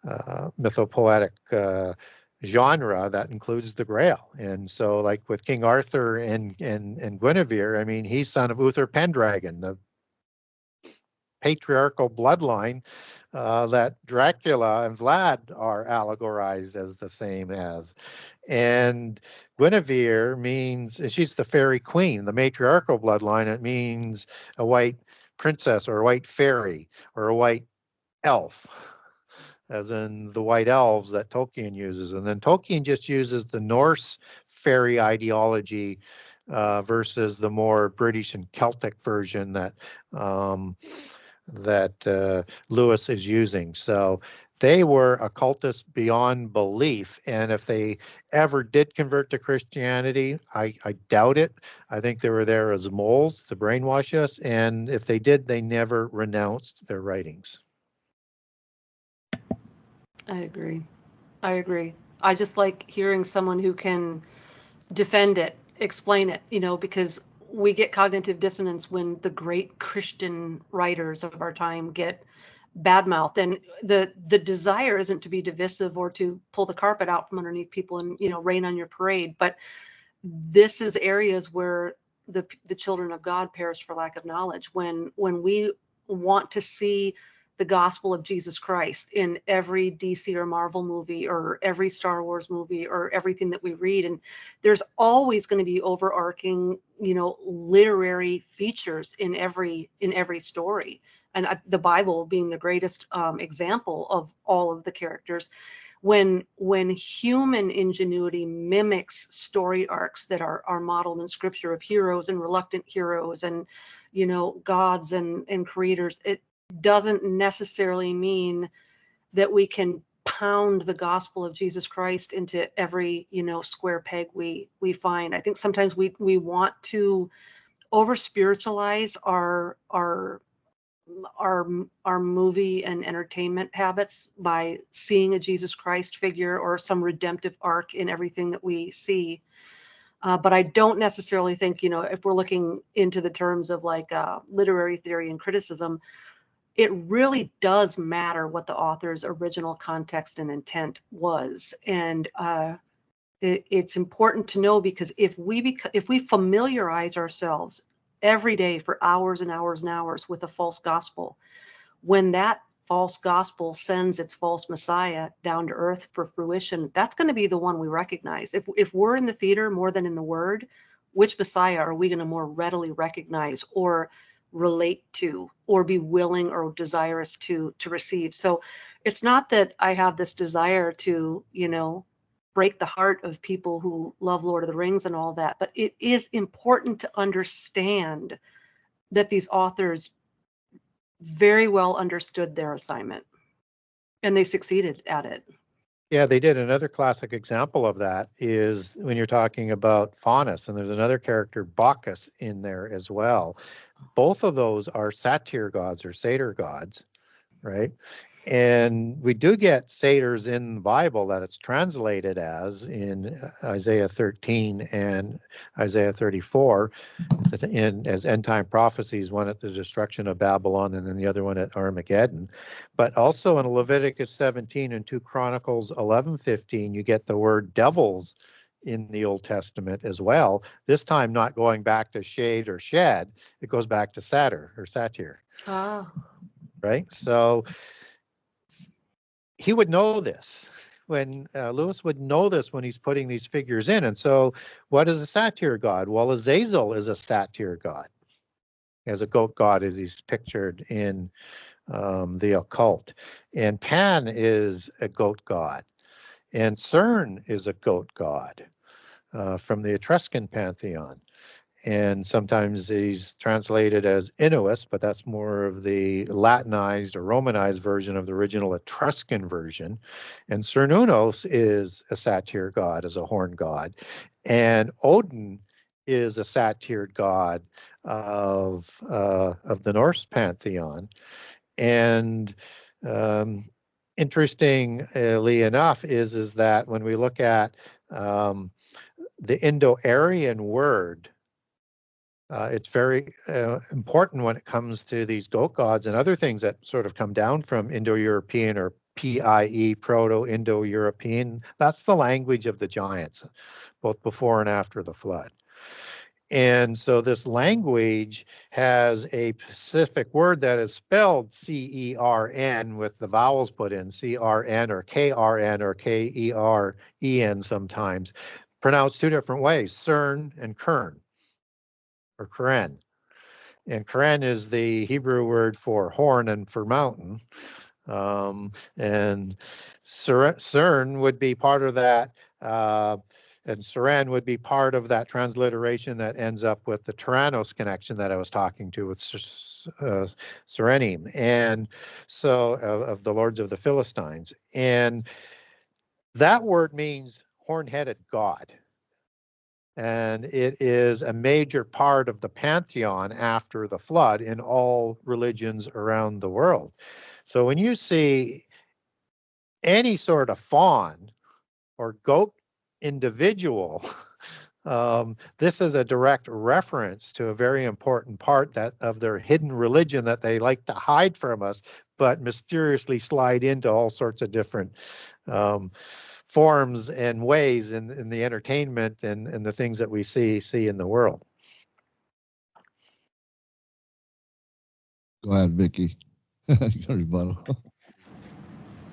mythopoetic genre that includes the Grail. And so, like with King Arthur and Guinevere, I mean, he's son of Uther Pendragon, the patriarchal bloodline that Dracula and Vlad are allegorized as the same as. And Guinevere means, she's the fairy queen, the matriarchal bloodline. It means a white princess or a white fairy or a white elf, as in the white elves that Tolkien uses. And then Tolkien just uses the Norse fairy ideology versus the more British and Celtic version that Lewis is using. So they were occultists beyond belief. And if they ever did convert to Christianity, I doubt it. I think they were there as moles to brainwash us. And if they did, they never renounced their writings. I agree. I just like hearing someone who can defend it, explain it, because we get cognitive dissonance when the great Christian writers of our time get badmouthed. And the desire isn't to be divisive or to pull the carpet out from underneath people and, rain on your parade. But this is areas where the children of God perish for lack of knowledge. When we want to see the gospel of Jesus Christ in every DC or Marvel movie or every Star Wars movie or everything that we read. And there's always going to be overarching, literary features in every story. And the Bible being the greatest example of all of the characters. When human ingenuity mimics story arcs that are modeled in scripture of heroes and reluctant heroes and, gods and creators, it doesn't necessarily mean that we can pound the gospel of Jesus Christ into every, square peg we find. I think sometimes we want to over spiritualize our movie and entertainment habits by seeing a Jesus Christ figure or some redemptive arc in everything that we see. But I don't necessarily think, if we're looking into the terms of like literary theory and criticism, it really does matter what the author's original context and intent was. And it's important to know, because if we familiarize ourselves every day for hours and hours and hours with a false gospel, when that false gospel sends its false messiah down to earth for fruition, that's going to be the one we recognize. If we're in the theater more than in the word, which messiah are we going to more readily recognize or relate to or be willing or desirous to receive? So it's not that I have this desire to, break the heart of people who love Lord of the Rings and all that, but it is important to understand that these authors very well understood their assignment and they succeeded at it. Yeah, they did. Another classic example of that is when you're talking about Faunus, and there's another character, Bacchus, in there as well. Both of those are satyr gods or satyr gods, right? And we do get satyrs in the Bible that it's translated as in Isaiah 13 and Isaiah 34 as end time prophecies, one at the destruction of Babylon and then the other one at Armageddon. But also in Leviticus 17 and 2 Chronicles 11:15, you get the word devils in the Old Testament as well. This time not going back to shade or shed, it goes back to satyr or satyr. Ah. Right? So he would know this when Lewis would know this when he's putting these figures in. And so what is a satyr god? Well, Azazel is a satyr god, as a goat god as he's pictured in the occult. And Pan is a goat god. And Cern is a goat god from the Etruscan pantheon. And sometimes he's translated as Inuus, but that's more of the Latinized or Romanized version of the original Etruscan version. And Cernunnos is a satyr god, as a horn god. And Odin is a satyr god of the Norse pantheon. And interestingly enough is that when we look at the Indo-Aryan word, it's very important when it comes to these goat gods and other things that sort of come down from Indo-European or PIE, Proto-Indo-European. That's the language of the giants, both before and after the flood. And so this language has a specific word that is spelled C-E-R-N with the vowels put in, C-R-N or K-R-N or K-E-R-E-N sometimes, pronounced two different ways, Cern and Kern, or Keren. And Keren is the Hebrew word for horn and for mountain. And Cern would be part of that, and Seren would be part of that transliteration that ends up with the Tyrannos connection that I was talking to with Serenim, and so of the lords of the Philistines. And that word means horn-headed god. And it is a major part of the pantheon after the flood in all religions around the world. So when you see any sort of fawn or goat individual, this is a direct reference to a very important part of their hidden religion that they like to hide from us, but mysteriously slide into all sorts of different forms and ways in the entertainment and the things that we see in the world. Go ahead, Vickie.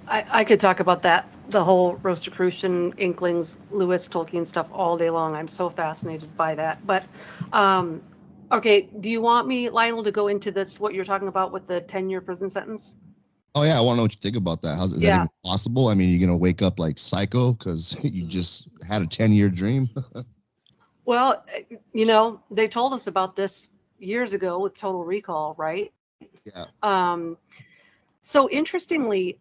I could talk about that, the whole Rosicrucian, Inklings, Lewis, Tolkien stuff all day long. I'm so fascinated by that. But, okay, do you want me, Lionel, to go into this, what you're talking about with the 10-year prison sentence? Oh, yeah, I want to know what you think about that. Is that even possible? I mean, you're going to wake up like psycho because you just had a 10-year dream? Well, you know, they told us about this years ago with Total Recall, right? Yeah. So interestingly,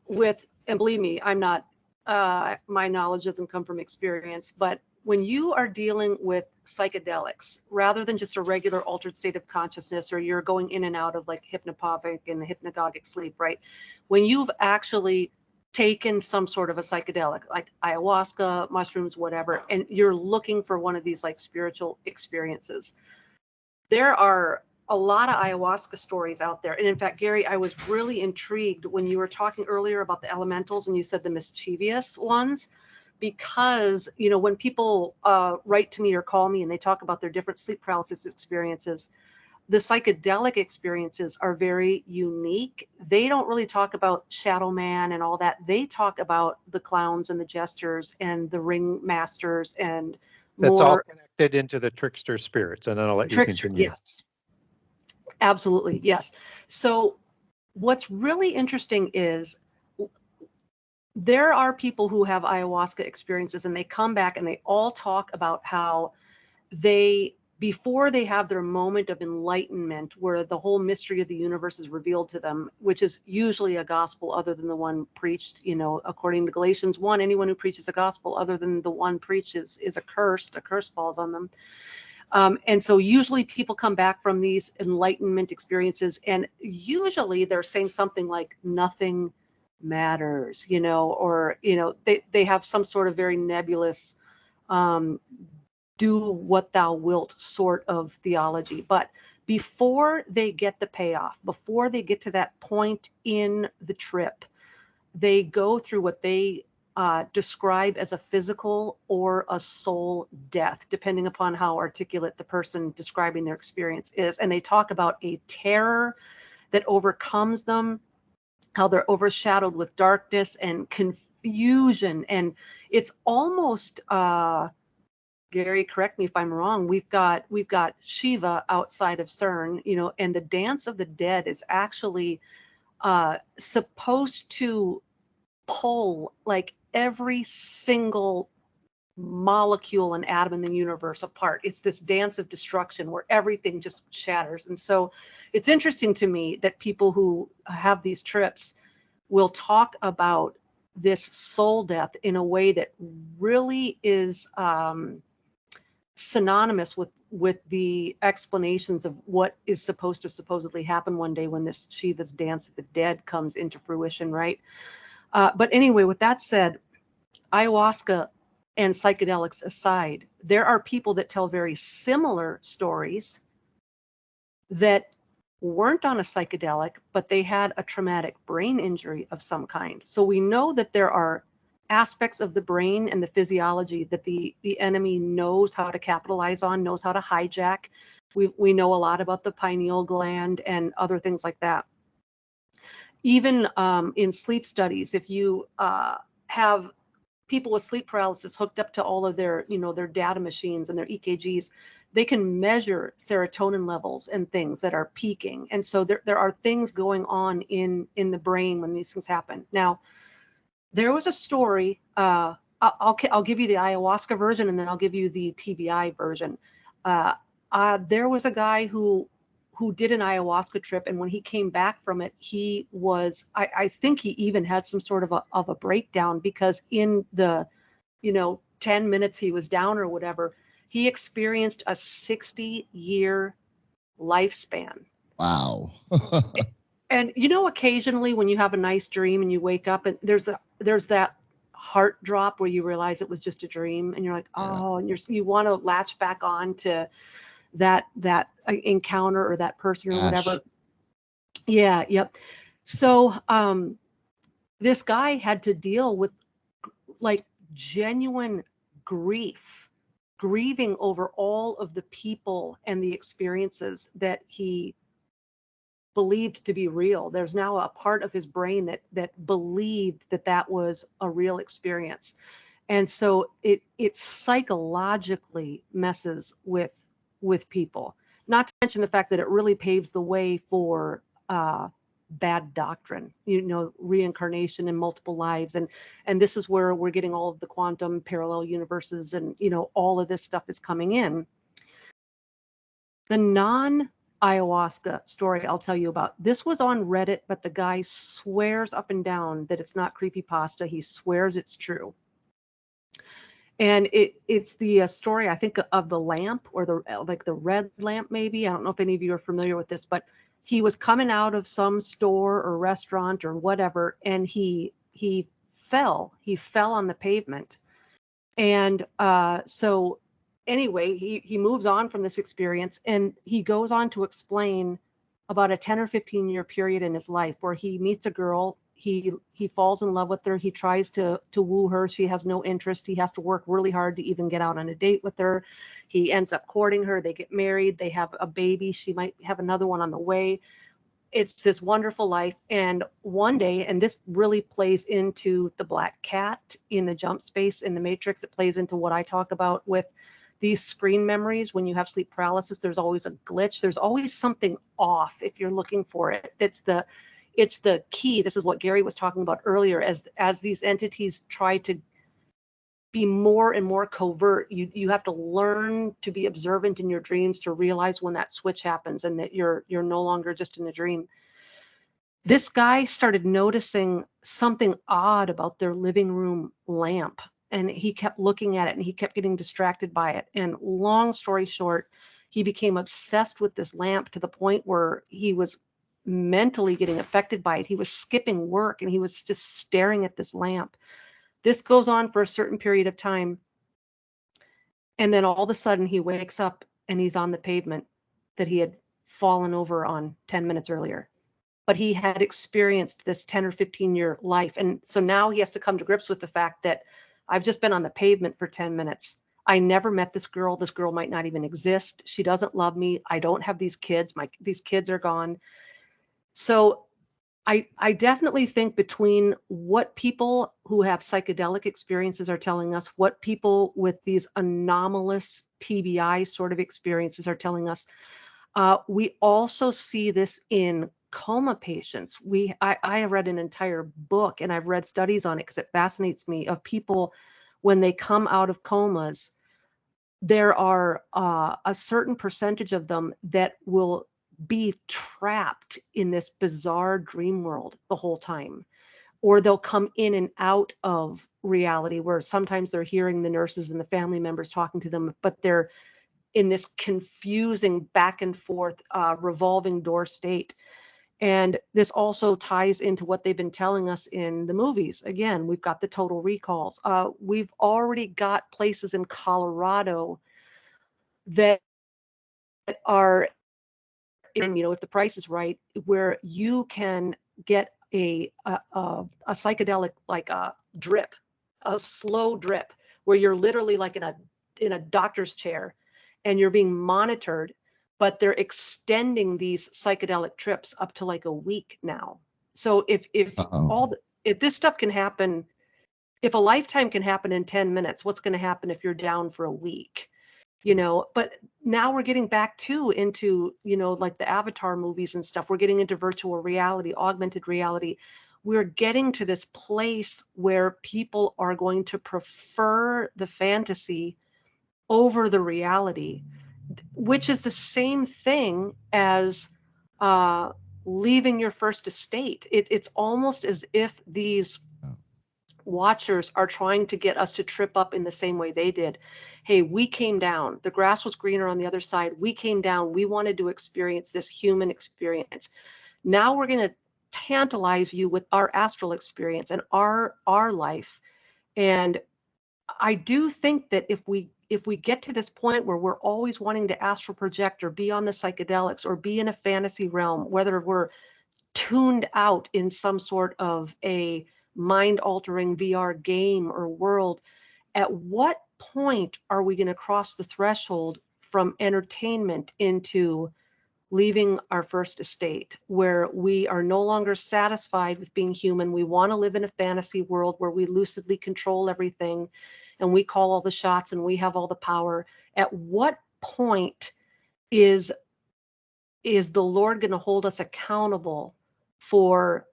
and believe me, I'm not, my knowledge doesn't come from experience, but when you are dealing with psychedelics, rather than just a regular altered state of consciousness, or you're going in and out of like hypnagogic and hypnagogic sleep, right? When you've actually taken some sort of a psychedelic, like ayahuasca, mushrooms, whatever, and you're looking for one of these like spiritual experiences, there are a lot of ayahuasca stories out there. And in fact, Gary, I was really intrigued when you were talking earlier about the elementals and you said the mischievous ones, because, you know, when people write to me or call me and they talk about their different sleep paralysis experiences, the psychedelic experiences are very unique. They don't really talk about Shadow Man and all that. They talk about the clowns and the jesters and the ring masters and That's all more connected into the trickster spirits. And then I'll let you continue. Yes. Absolutely, yes. So what's really interesting is there are people who have ayahuasca experiences and they come back and they all talk about how they, before they have their moment of enlightenment where the whole mystery of the universe is revealed to them, which is usually a gospel other than the one preached, you know, according to Galatians 1, anyone who preaches a gospel other than the one preached is accursed. A curse falls on them. And so usually people come back from these enlightenment experiences and usually they're saying something like nothing matters, or, they have some sort of very nebulous, do what thou wilt sort of theology. But before they get the payoff, before they get to that point in the trip, they go through what they describe as a physical or a soul death, depending upon how articulate the person describing their experience is. And they talk about a terror that overcomes them, how they're overshadowed with darkness and confusion. And it's almost, Gary, correct me if I'm wrong, we've got Shiva outside of CERN, and the Dance of the Dead is actually supposed to pull like every single molecule and atom in the universe apart. It's this dance of destruction where everything just shatters. And so it's interesting to me that people who have these trips will talk about this soul death in a way that really is synonymous with the explanations of what is supposed to supposedly happen one day when this Shiva's Dance of the Dead comes into fruition, right? But anyway, with that said, ayahuasca and psychedelics aside, there are people that tell very similar stories that weren't on a psychedelic, but they had a traumatic brain injury of some kind. So we know that there are aspects of the brain and the physiology that the enemy knows how to capitalize on, knows how to hijack. We know a lot about the pineal gland and other things like that. Even in sleep studies, if you have people with sleep paralysis hooked up to all of their, their data machines and their EKGs, they can measure serotonin levels and things that are peaking. And so there are things going on in the brain when these things happen. Now, there was a story, I'll give you the ayahuasca version and then I'll give you the TBI version. There was a guy who did an ayahuasca trip, and when he came back from it, he was, I think he even had some sort of a breakdown, because in the, 10 minutes he was down or whatever, he experienced a 60-year lifespan. Wow. And occasionally when you have a nice dream and you wake up and there's that heart drop where you realize it was just a dream, and you're like, oh, and you want to latch back on to that encounter or that person or whatever. Yeah. Yep. So this guy had to deal with like genuine grieving over all of the people and the experiences that he believed to be real. There's now a part of his brain that believed that was a real experience. And so it psychologically messes with people, not to mention the fact that it really paves the way for bad doctrine, reincarnation in multiple lives. And this is where we're getting all of the quantum parallel universes and, all of this stuff is coming in. The non-ayahuasca story I'll tell you about, this was on Reddit, but the guy swears up and down that it's not creepypasta. He swears it's true. And it's the story, I think, of the lamp, or the red lamp, maybe. I don't know if any of you are familiar with this, but he was coming out of some store or restaurant or whatever, and he fell on the pavement. And so anyway, he moves on from this experience, and he goes on to explain about a 10 or 15 year period in his life where he meets a girl. He falls in love with her. He tries to woo her. She has no interest. He has to work really hard to even get out on a date with her. He ends up courting her. They get married. They have a baby. She might have another one on the way. It's this wonderful life. And one day, and this really plays into the black cat in the jump space in the Matrix. It plays into what I talk about with these screen memories. When you have sleep paralysis, there's always a glitch. There's always something off if you're looking for it. It's the key. This is what Gary was talking about earlier. As these entities try to be more and more covert, you have to learn to be observant in your dreams to realize when that switch happens and that you're no longer just in a dream. This guy started noticing something odd about their living room lamp, and he kept looking at it and he kept getting distracted by it. And long story short, he became obsessed with this lamp to the point where he was mentally getting affected by it. He was skipping work and he was just staring at this lamp. This goes on for a certain period of time. And then all of a sudden he wakes up and he's on the pavement that he had fallen over on 10 minutes earlier. But he had experienced this 10 or 15-year life. And so now he has to come to grips with the fact that I've just been on the pavement for 10 minutes. I never met this girl. This girl might not even exist. She doesn't love me. I don't have these kids. These kids are gone. So I definitely think between what people who have psychedelic experiences are telling us, what people with these anomalous TBI sort of experiences are telling us, we also see this in coma patients. I read an entire book and I've read studies on it because it fascinates me, of people when they come out of comas, there are a certain percentage of them that will be trapped in this bizarre dream world the whole time, or they'll come in and out of reality where sometimes they're hearing the nurses and the family members talking to them, but they're in this confusing back and forth revolving door state. And this also ties into what they've been telling us in the movies. Again, we've got the total recalls. We've already got places in Colorado that are, if the price is right, where you can get a psychedelic, like a drip, a slow drip, where you're literally like in a doctor's chair and you're being monitored, but they're extending these psychedelic trips up to like a week now. So if this stuff can happen, if a lifetime can happen in 10 minutes, what's going to happen if you're down for a week? But now we're getting back into, like the Avatar movies and stuff. We're getting into virtual reality, augmented reality. We're getting to this place where people are going to prefer the fantasy over the reality, which is the same thing as leaving your first estate. It's almost as if these watchers are trying to get us to trip up in the same way they did. Hey, we came down. The grass was greener on the other side. We came down. We wanted to experience this human experience. Now we're going to tantalize you with our astral experience and our life. And I do think that if we get to this point where we're always wanting to astral project or be on the psychedelics or be in a fantasy realm, whether we're tuned out in some sort of a mind-altering VR game or world, at what point are we going to cross the threshold from entertainment into leaving our first estate, where we are no longer satisfied with being human? We want to live in a fantasy world where we lucidly control everything and we call all the shots and we have all the power. At what point is the Lord going to hold us accountable for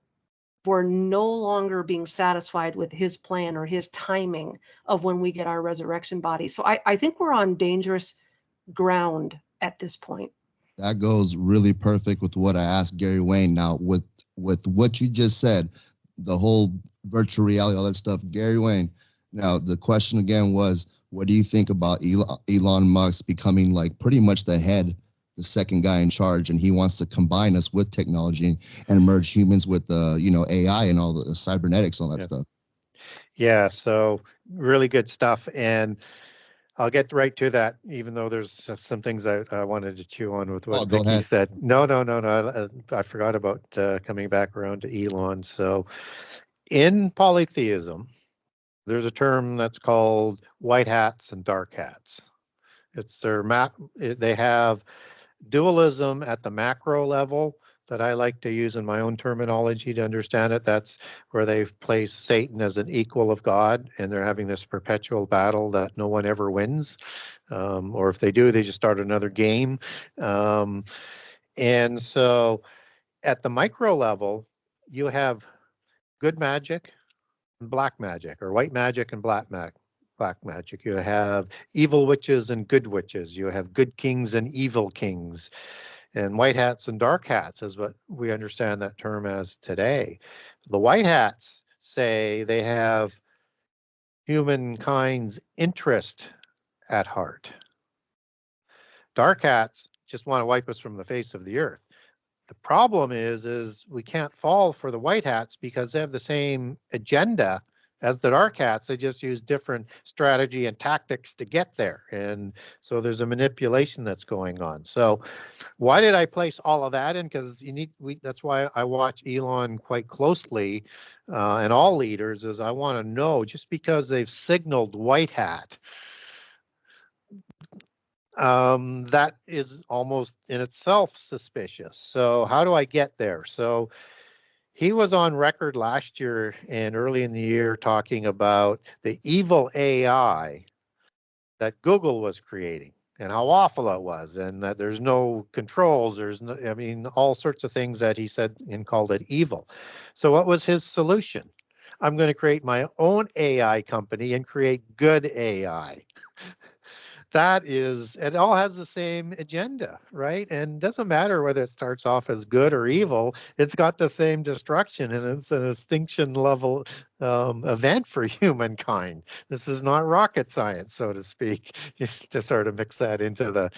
no longer being satisfied with his plan or his timing of when we get our resurrection body? So I think we're on dangerous ground at this point. That goes really perfect with what I asked Gary Wayne. Now, with what you just said, the whole virtual reality, all that stuff, Gary Wayne. Now, the question again was, what do you think about Elon Musk becoming like pretty much the second guy in charge, and he wants to combine us with technology and merge humans with AI and all the cybernetics, all that stuff. Yeah, so really good stuff, and I'll get right to that, even though there's some things I wanted to chew on with what Vickie said. No. I forgot about coming back around to Elon. So in polytheism, there's a term that's called white hats and dark hats. It's their they have dualism at the macro level that I like to use in my own terminology to understand it. That's where they've placed Satan as an equal of God, and they're having this perpetual battle that no one ever wins. Or if they do, they just start another game. And so at the micro level, you have good magic and black magic, or white magic and black magic. You have evil witches and good witches. You have good kings and evil kings. And white hats and dark hats is what we understand that term as today. The white hats say they have humankind's interest at heart. Dark hats just want to wipe us from the face of the earth. The problem is we can't fall for the white hats because they have the same agenda as the dark hats. They just use different strategy and tactics to get there. And so there's a manipulation that's going on. So why did I place all of that in? Because that's why I watch Elon quite closely, and all leaders, is I want to know, just because they've signaled white hat, that is almost in itself suspicious. So how do I get there? So he was on record last year and early in the year talking about the evil AI that Google was creating and how awful it was, and that there's no controls, I mean, all sorts of things that he said and called it evil. So what was his solution? I'm going to create my own AI company and create good AI. It all has the same agenda, right? And doesn't matter whether it starts off as good or evil, it's got the same destruction, and it's an extinction level event for humankind. This is not rocket science, so to speak, to sort of mix that into the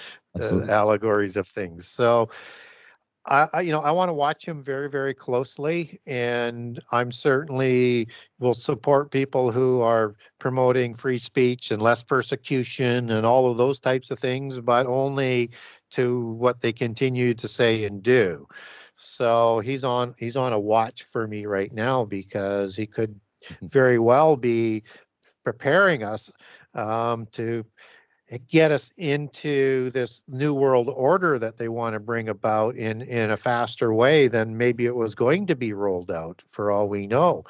allegories of things. So I want to watch him very, very closely, and I'm certainly will support people who are promoting free speech and less persecution and all of those types of things, but only to what they continue to say and do. So he's on a watch for me right now, because he could very well be preparing us to get us into this new world order that they want to bring about in a faster way than maybe it was going to be rolled out, for all we know.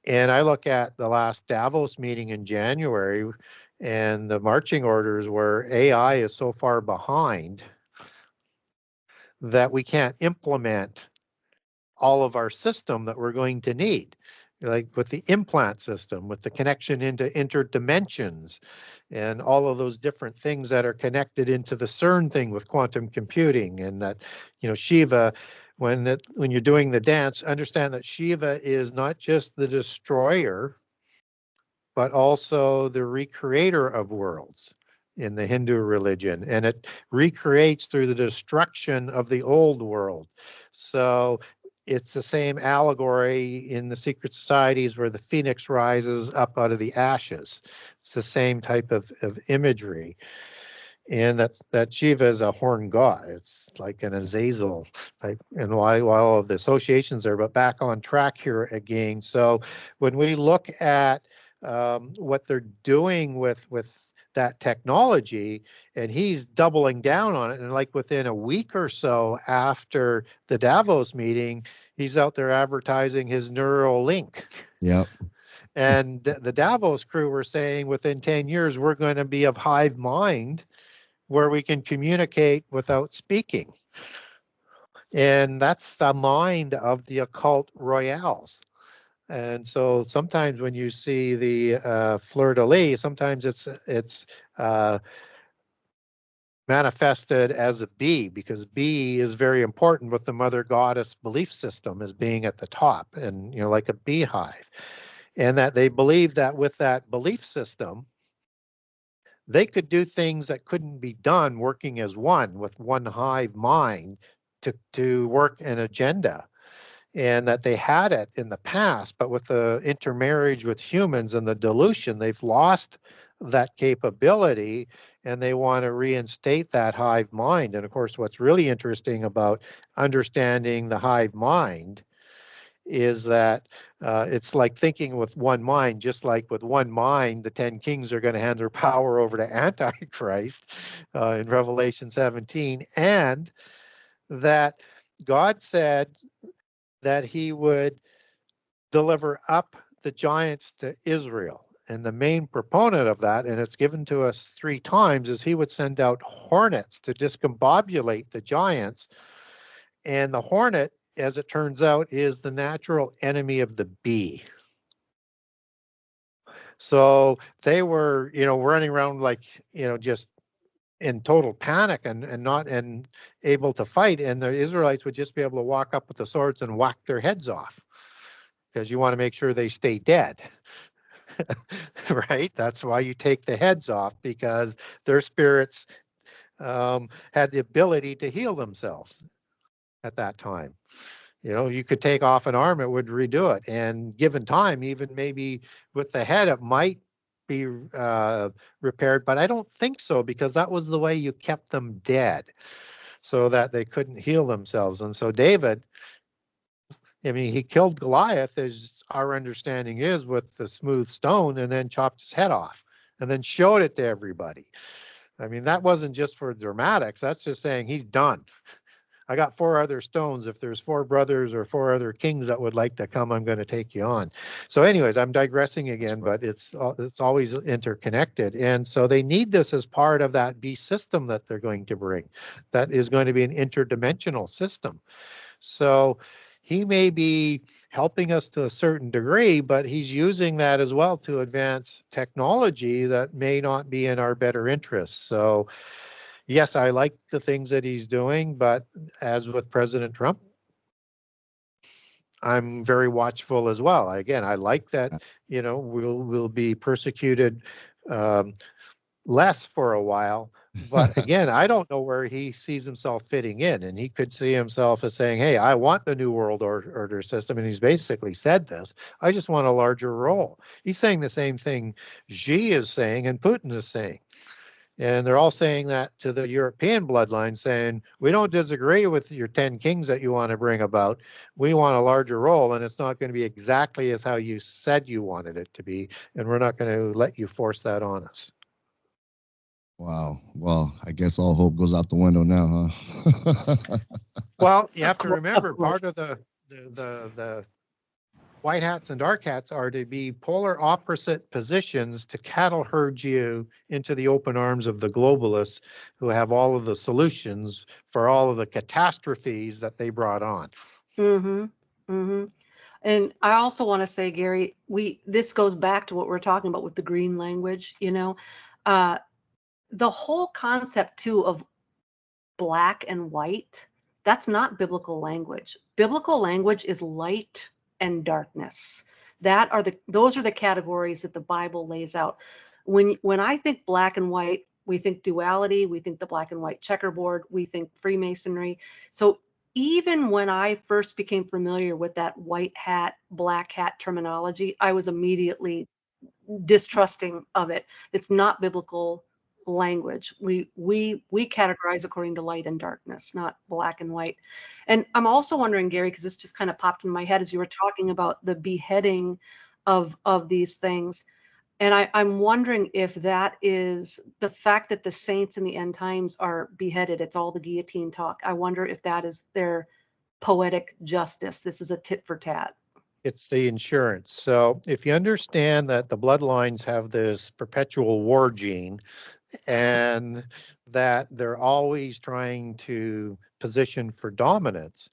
And I look at the last Davos meeting in January, and the marching orders where AI is so far behind that we can't implement all of our system that we're going to need, like with the implant system, with the connection into interdimensions, and all of those different things that are connected into the CERN thing with quantum computing. And that, Shiva, when you're doing the dance, understand that Shiva is not just the destroyer, but also the recreator of worlds in the Hindu religion, and it recreates through the destruction of the old world. So it's the same allegory in the secret societies where the phoenix rises up out of the ashes. It's the same type of imagery. And that Shiva is a horn god. It's like an Azazel type, and while all of the associations there, but back on track here again. So when we look at what they're doing with that technology, and he's doubling down on it, and like within a week or so after the Davos meeting, he's out there advertising his NeuroLink. Yep. And the Davos crew were saying within 10 years, we're going to be of hive mind where we can communicate without speaking. And that's the mind of the occult royales. And so sometimes when you see the fleur-de-lis, sometimes it's manifested as a bee, because bee is very important with the mother goddess belief system as being at the top, and like a beehive. And that they believe that with that belief system, they could do things that couldn't be done working as one, with one hive mind, to work an agenda. And that they had it in the past, but with the intermarriage with humans and the dilution, they've lost that capability, and they want to reinstate that hive mind. And of course, what's really interesting about understanding the hive mind is that it's like thinking with one mind. Just like with one mind, the 10 kings are going to hand their power over to Antichrist in Revelation 17, and that God said that he would deliver up the giants to Israel. And the main proponent of that, and it's given to us 3 times, is he would send out hornets to discombobulate the giants. And the hornet, as it turns out, is the natural enemy of the bee. So they were, running around like, just in total panic and not able to fight. And the Israelites would just be able to walk up with the swords and whack their heads off, because you want to make sure they stay dead. Right? That's why you take the heads off, because their spirits had the ability to heal themselves. at that time. You could take off an arm, it would redo it. And given time, even maybe with the head, it might be repaired. But I don't think so, because that was the way you kept them dead, so that they couldn't heal themselves. And so David, he killed Goliath, as our understanding is, with the smooth stone, and then chopped his head off and then showed it to everybody. That wasn't just for dramatics. That's just saying he's done. I got 4 other stones. If there's 4 brothers or 4 other kings that would like to come, I'm going to take you on. So anyways, I'm digressing again, but it's always interconnected. And so they need this as part of that beast system that they're going to bring. That is going to be an interdimensional system. So he may be helping us to a certain degree, but he's using that as well to advance technology that may not be in our better interests. So yes, I like the things that he's doing, but as with President Trump, I'm very watchful as well. Again, I like that, we'll be persecuted less for a while. But again, I don't know where he sees himself fitting in. And he could see himself as saying, hey, I want the New World Order system. And he's basically said this. I just want a larger role. He's saying the same thing Xi is saying and Putin is saying. And they're all saying that to the European bloodline, saying, we don't disagree with your 10 kings that you want to bring about. We want a larger role, and it's not going to be exactly as how you said you wanted it to be. And we're not going to let you force that on us. Wow. Well, I guess all hope goes out the window now, huh? Well, you have to remember, part of the white hats and dark hats are to be polar opposite positions to cattle herd you into the open arms of the globalists, who have all of the solutions for all of the catastrophes that they brought on. Mm-hmm. Mm-hmm. And I also want to say, Gary, this goes back to what we're talking about with the green language, the whole concept too of black and white, that's not biblical language. Biblical language is light and darkness. Those are the categories that the Bible lays out. When I think black and white, we think duality, we think the black and white checkerboard, we think Freemasonry. So even when I first became familiar with that white hat, black hat terminology, I was immediately distrusting of it. It's not biblical language. We categorize according to light and darkness, not black and white. And I'm also wondering, Gary, because this just kind of popped in my head as you were talking about the beheading of these things. And I'm wondering if that is the fact that the saints in the end times are beheaded. It's all the guillotine talk. I wonder if that is their poetic justice. This is a tit for tat. It's the insurance. So if you understand that the bloodlines have this perpetual war gene, and that they're always trying to position for dominance,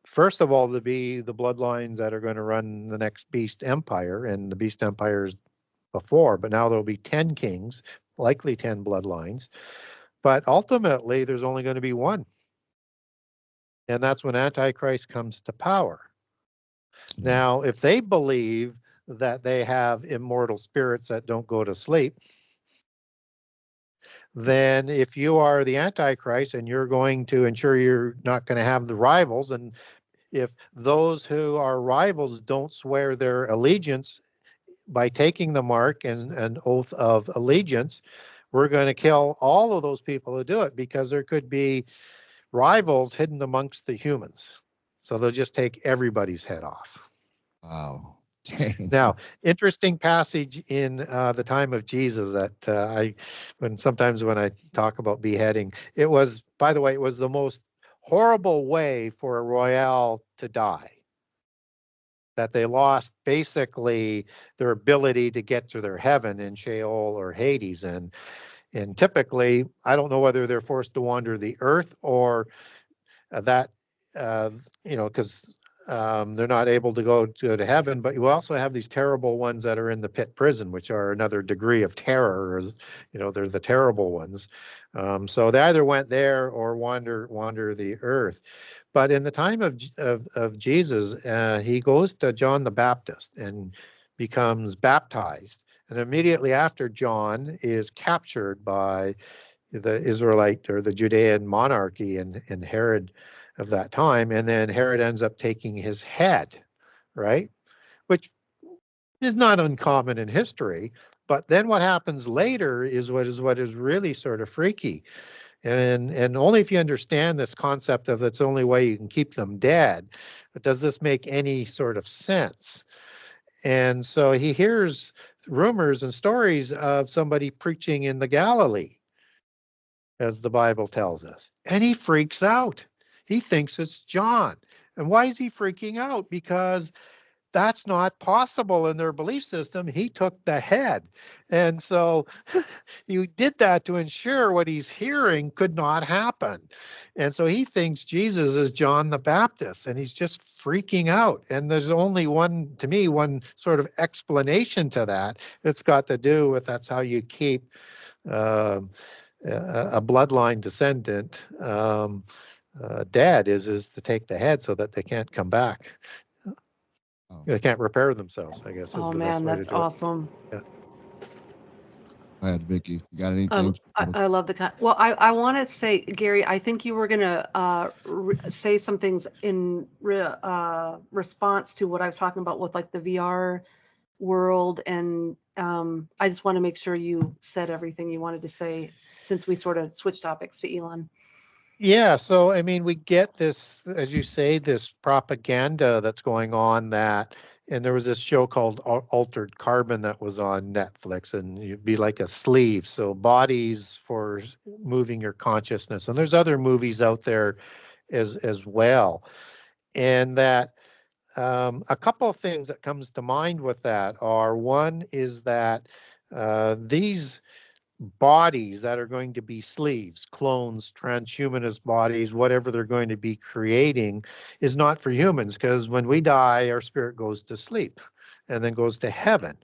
first of all, to be the bloodlines that are going to run the next beast empire, and the beast empires before, but now there'll be 10 kings, likely 10 bloodlines. But ultimately, there's only going to be one. And that's when Antichrist comes to power. Now, if they believe that they have immortal spirits that don't go to sleep, then if you are the Antichrist and you're going to ensure you're not going to have the rivals, and if those who are rivals don't swear their allegiance by taking the mark and an oath of allegiance, we're going to kill all of those people who do it, because there could be rivals hidden amongst the humans. So they'll just take everybody's head off. Wow. Now, interesting passage in the time of Jesus that sometimes when I talk about beheading, it was, by the way, it was the most horrible way for a royale to die. That they lost basically their ability to get to their heaven in Sheol or Hades. And typically, I don't know whether they're forced to wander the earth or because they're not able to go to heaven. But you also have these terrible ones that are in the pit prison, which are another degree of terror. They're the terrible ones. So they either went there or wander the earth. But in the time of Jesus, he goes to John the Baptist and becomes baptized. And immediately after, John is captured by the Israelite or the Judean monarchy and Herod of that time. And then Herod ends up taking his head, right? Which is not uncommon in history. But then what happens later is what is really sort of freaky. And only if you understand this concept of that's the only way you can keep them dead. But does this make any sort of sense? And so he hears rumors and stories of somebody preaching in the Galilee, as the Bible tells us. And he freaks out. He thinks it's John. And why is he freaking out? Because that's not possible in their belief system. He took the head. And so he did that to ensure what he's hearing could not happen. And so he thinks Jesus is John the Baptist, and he's just freaking out. And there's only one, to me, one sort of explanation to that. It's got to do with that's how you keep a bloodline descendant dead is to take the head so that they can't come back. Oh. They can't repair themselves, I guess. Oh is the man, best way that's to do awesome. It. Go ahead, Vickie. Got anything? I love the well. I want to say, Gary, I think you were gonna say some things in response to what I was talking about with like the VR world, and I just want to make sure you said everything you wanted to say since we sort of switched topics to Elon. Yeah, so I mean, we get this, as you say, this propaganda that's going on and there was this show called Altered Carbon that was on Netflix, and you'd be like a sleeve, so bodies for moving your consciousness. And there's other movies out there as well. And that a couple of things that comes to mind with that are, one is that these bodies that are going to be sleeves, clones, transhumanist bodies, whatever they're going to be creating, is not for humans, because when we die, our spirit goes to sleep and then goes to heaven.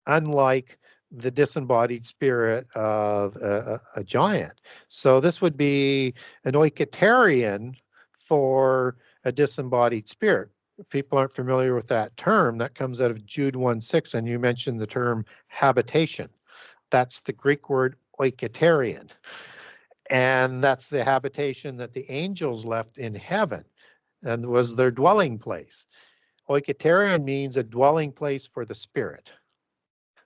Unlike the disembodied spirit of a giant. So this would be an oiketarian for a disembodied spirit. If people aren't familiar with that term, that comes out of Jude 1:6, and you mentioned the term habitation. That's the Greek word oiketarian. And that's the habitation that the angels left in heaven and was their dwelling place. Oiketarian means a dwelling place for the spirit.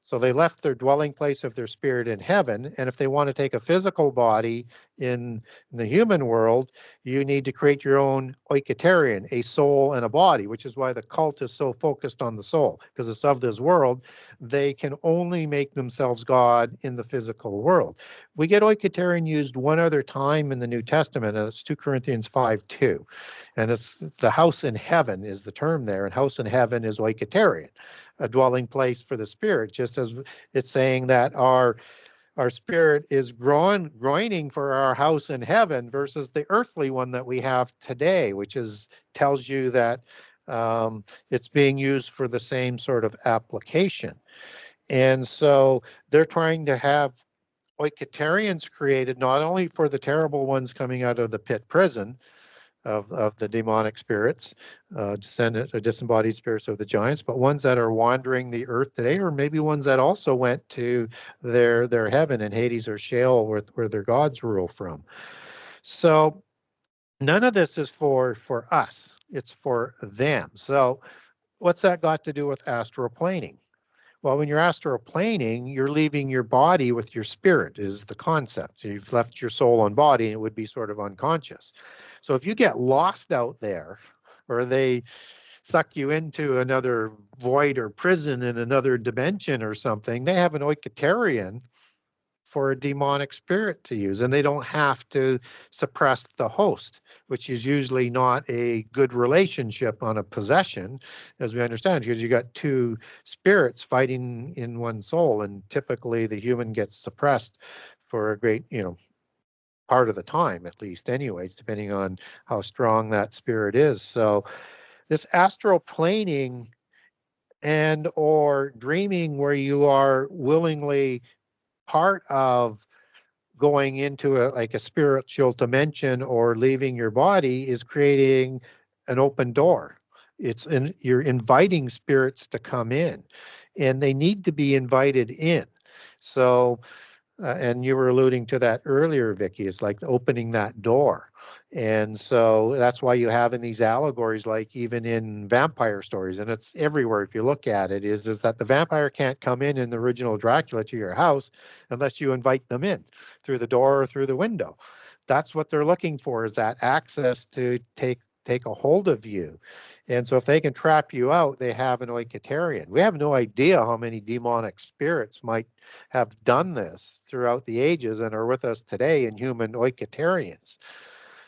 So they left their dwelling place of their spirit in heaven. And if they want to take a physical body in the human world, you need to create your own oiketarian, a soul and a body, which is why the cult is so focused on the soul, because it's of this world. They can only make themselves God in the physical world. We get oiketarian used one other time in the New Testament, and it's 2 Corinthians 5:2. And it's the house in heaven is the term there, and house in heaven is oiketarian, a dwelling place for the spirit, just as it's saying that our spirit is groaning for our house in heaven versus the earthly one that we have today, which tells you that it's being used for the same sort of application. And so they're trying to have oiketarians created not only for the terrible ones coming out of the pit prison of the demonic spirits, disembodied spirits of the giants, but ones that are wandering the earth today, or maybe ones that also went to their heaven in Hades or Sheol, where their gods rule from. So none of this is for us. It's for them. So what's that got to do with astral planing? Well, when you're astral planing, you're leaving your body with your spirit is the concept. You've left your soul and body, and it would be sort of unconscious. So if you get lost out there, or they suck you into another void or prison in another dimension or something, they have an oiketarian for a demonic spirit to use, and they don't have to suppress the host, which is usually not a good relationship on a possession, as we understand, because you got two spirits fighting in one soul, and typically the human gets suppressed for a great, part of the time, at least anyways, depending on how strong that spirit is. So this astral planing and or dreaming where you are willingly part of going into a spiritual dimension or leaving your body is creating an open door. You're inviting spirits to come in, and they need to be invited in. So And you were alluding to that earlier, Vickie. It's like opening that door. And so that's why you have in these allegories, like even in vampire stories, and it's everywhere if you look at it, is that the vampire can't come in the original Dracula to your house unless you invite them in through the door or through the window. That's what they're looking for, is that access to take a hold of you. And so if they can trap you out, they have an Oiketarian. We have no idea how many demonic spirits might have done this throughout the ages and are with us today in human Oiketarians.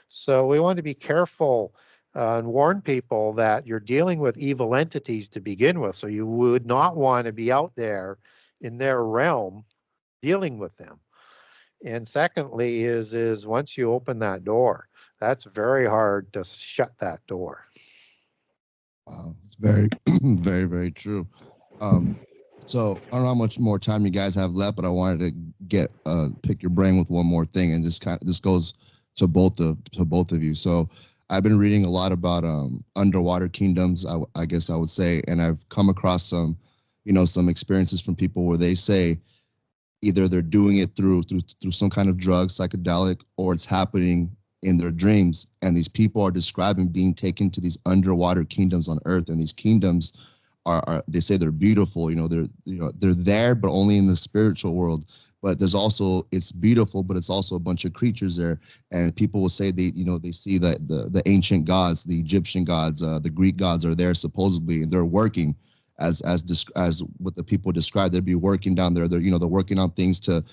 So we want to be careful and warn people that you're dealing with evil entities to begin with. So you would not want to be out there in their realm dealing with them. And secondly is once you open that door, that's very hard to shut that door. Wow, it's very, very, very true. So I don't know how much more time you guys have left, but I wanted to get pick your brain with one more thing, and this goes to both of you. So I've been reading a lot about underwater kingdoms, I guess I would say, and I've come across some experiences from people where they say either they're doing it through some kind of drug, psychedelic, or it's happening in their dreams. And these people are describing being taken to these underwater kingdoms on Earth, and these kingdoms are they say they're beautiful. They're there, but only in the spiritual world. But it's beautiful, but it's also a bunch of creatures there. And people will say they see that the ancient gods, the Egyptian gods, the Greek gods are there supposedly, and they're working as what the people describe. They'd be working down there. They're working on things to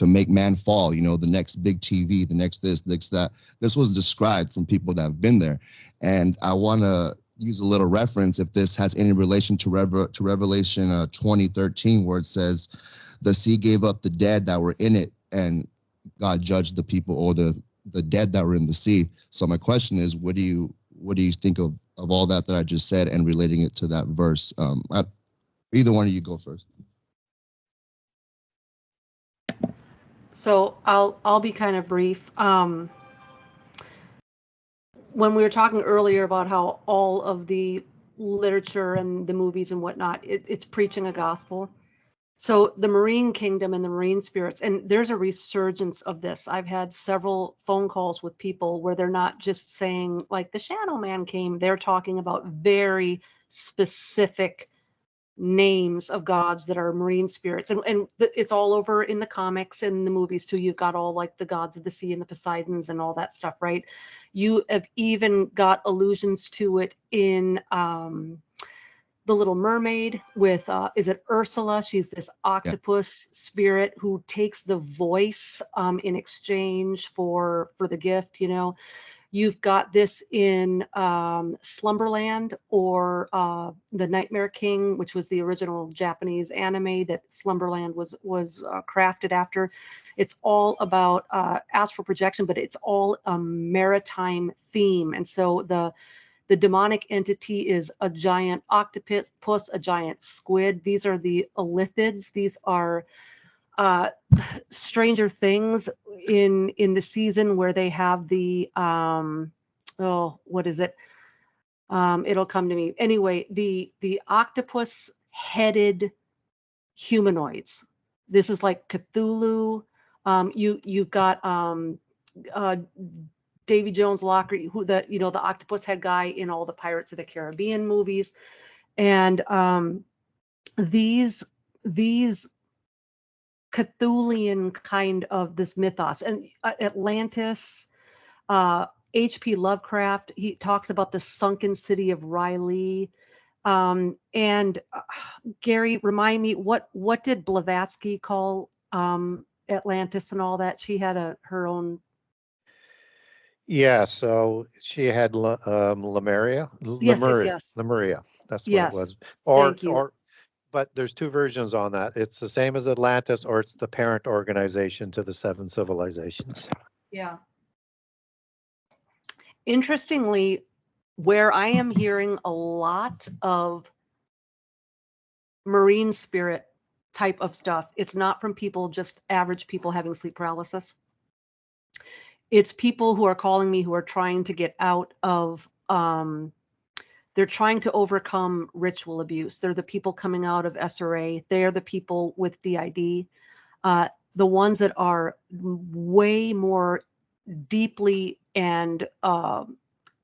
make man fall. The next big TV, the next this, next that. This was described from people that have been there, and I want to use a little reference if this has any relation to Revelation 20:13, where it says, "The sea gave up the dead that were in it, and God judged the people, or the dead that were in the sea." So my question is, what do you think of all that I just said, and relating it to that verse? Either one of you go first. So I'll be kind of brief. When we were talking earlier about how all of the literature and the movies and whatnot, it's preaching a gospel. So the marine kingdom and the marine spirits, and there's a resurgence of this. I've had several phone calls with people where they're not just saying like the Shadow Man came. They're talking about very specific names of gods that are marine spirits, and it's all over in the comics and the movies too. You've got all like the gods of the sea and the Poseidons and all that stuff, right? You have even got allusions to it in the Little Mermaid with is it Ursula? She's this octopus spirit who takes the voice in exchange for the gift. You've got this in Slumberland, or The Nightmare King, which was the original Japanese anime that Slumberland was crafted after. It's all about astral projection, but it's all a maritime theme. And so the demonic entity is a giant octopus, a giant squid. These are the Elithids. These are Stranger Things in the season where they have the what is it? It'll come to me. Anyway, the octopus headed humanoids. This is like Cthulhu. You've got Davy Jones Locker, who the octopus head guy in all the Pirates of the Caribbean movies, and these Cthulian kind of this mythos, and Atlantis, H.P. Lovecraft, he talks about the sunken city of Riley. And Gary, remind me, what did Blavatsky call Atlantis and all that? She had her own. Yeah, so she had Lemuria. Yes. Lemuria. That's what Yes. it was. Thank you. But there's two versions on that. It's the same as Atlantis, or it's the parent organization to the 7 civilizations. Yeah. Interestingly, where I am hearing a lot of marine spirit type of stuff, it's not from people, just average people having sleep paralysis. It's people who are calling me who are trying to get out of, they're trying to overcome ritual abuse. They're the people coming out of SRA. They're the people with DID. the ones that are way more deeply and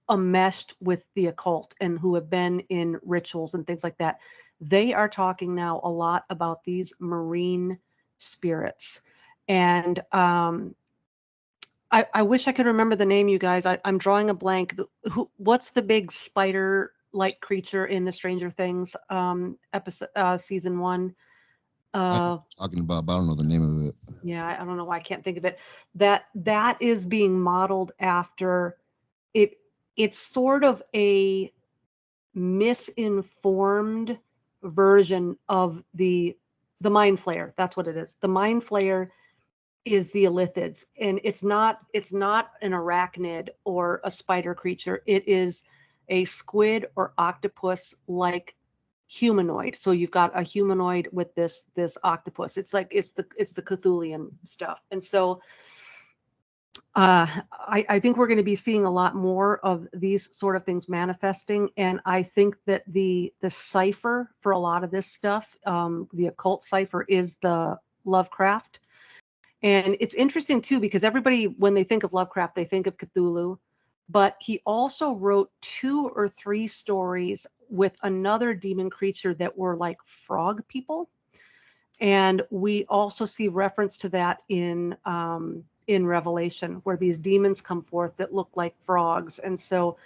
enmeshed with the occult and who have been in rituals and things like that, they are talking now a lot about these marine spirits. And I wish I could remember the name, you guys. I'm drawing a blank. What's the big spider-like creature in the Stranger Things episode, season 1? Talking about, but I don't know the name of it. Yeah, I don't know why I can't think of it. That is being modeled after it. It's sort of a misinformed version of the mind flayer. That's what it is. The mind flayer is the Elithids, and it's not an arachnid or a spider creature. It is a squid or octopus like humanoid. So you've got a humanoid with this octopus. It's like it's the Cthulhian stuff. And so I think we're going to be seeing a lot more of these sort of things manifesting. And I think that the cipher for a lot of this stuff, the occult cipher, is the Lovecraft. And it's interesting too, because everybody, when they think of Lovecraft, they think of Cthulhu, but he also wrote 2 or 3 stories with another demon creature that were like frog people. And we also see reference to that in Revelation, where these demons come forth that look like frogs. And so,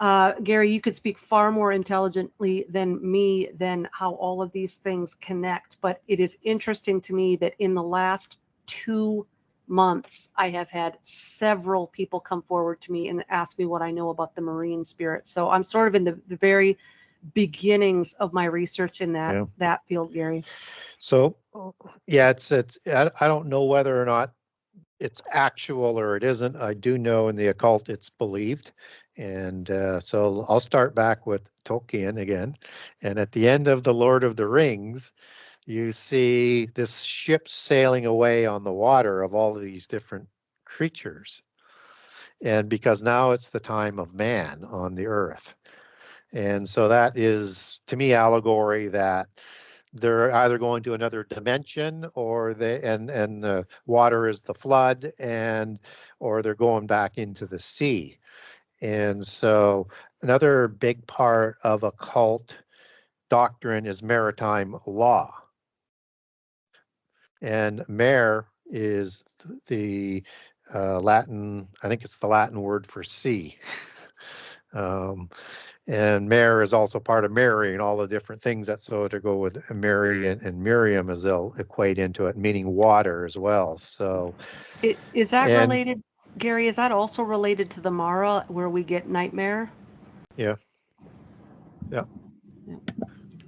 Gary, you could speak far more intelligently than me than how all of these things connect. But it is interesting to me that in the last 2 months, I have had several people come forward to me and ask me what I know about the marine spirits. So I'm sort of in the very beginnings of my research in that field, Gary. So, yeah, it's I don't know whether or not it's actual or it isn't. I do know in the occult it's believed. And so I'll start back with Tolkien again. And at the end of The Lord of the Rings, you see this ship sailing away on the water of all of these different creatures. And because now it's the time of man on the earth. And so that is, to me, allegory that they're either going to another dimension, or and the water is the flood, or they're going back into the sea. And so another big part of occult doctrine is maritime law. And mare is the Latin, I think it's the Latin word for sea. And mare is also part of Mary and all the different things that so to go with Mary and Miriam, as they'll equate into it, meaning water as well. So is that related, Gary? Is that also related to the Mara, where we get nightmare? Yeah.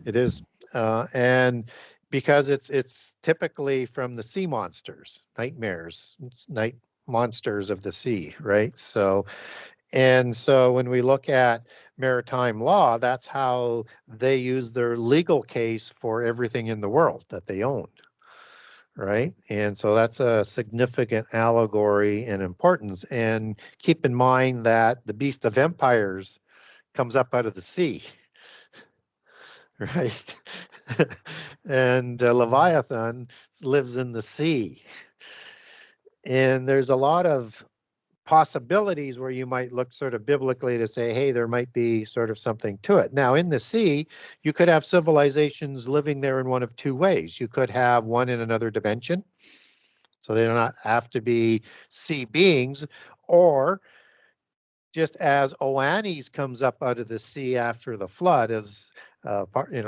It is. And because it's typically from the sea monsters, nightmares, night monsters of the sea, right? So when we look at maritime law, that's how they use their legal case for everything in the world that they own, right? And so that's a significant allegory and importance. And keep in mind that the beast of empires comes up out of the sea, right? And Leviathan lives in the sea. And there's a lot of possibilities where you might look sort of biblically to say, hey, there might be sort of something to it. Now, in the sea, you could have civilizations living there in one of 2 ways. You could have one in another dimension, so they do not have to be sea beings, or just as Oannes comes up out of the sea after the flood, as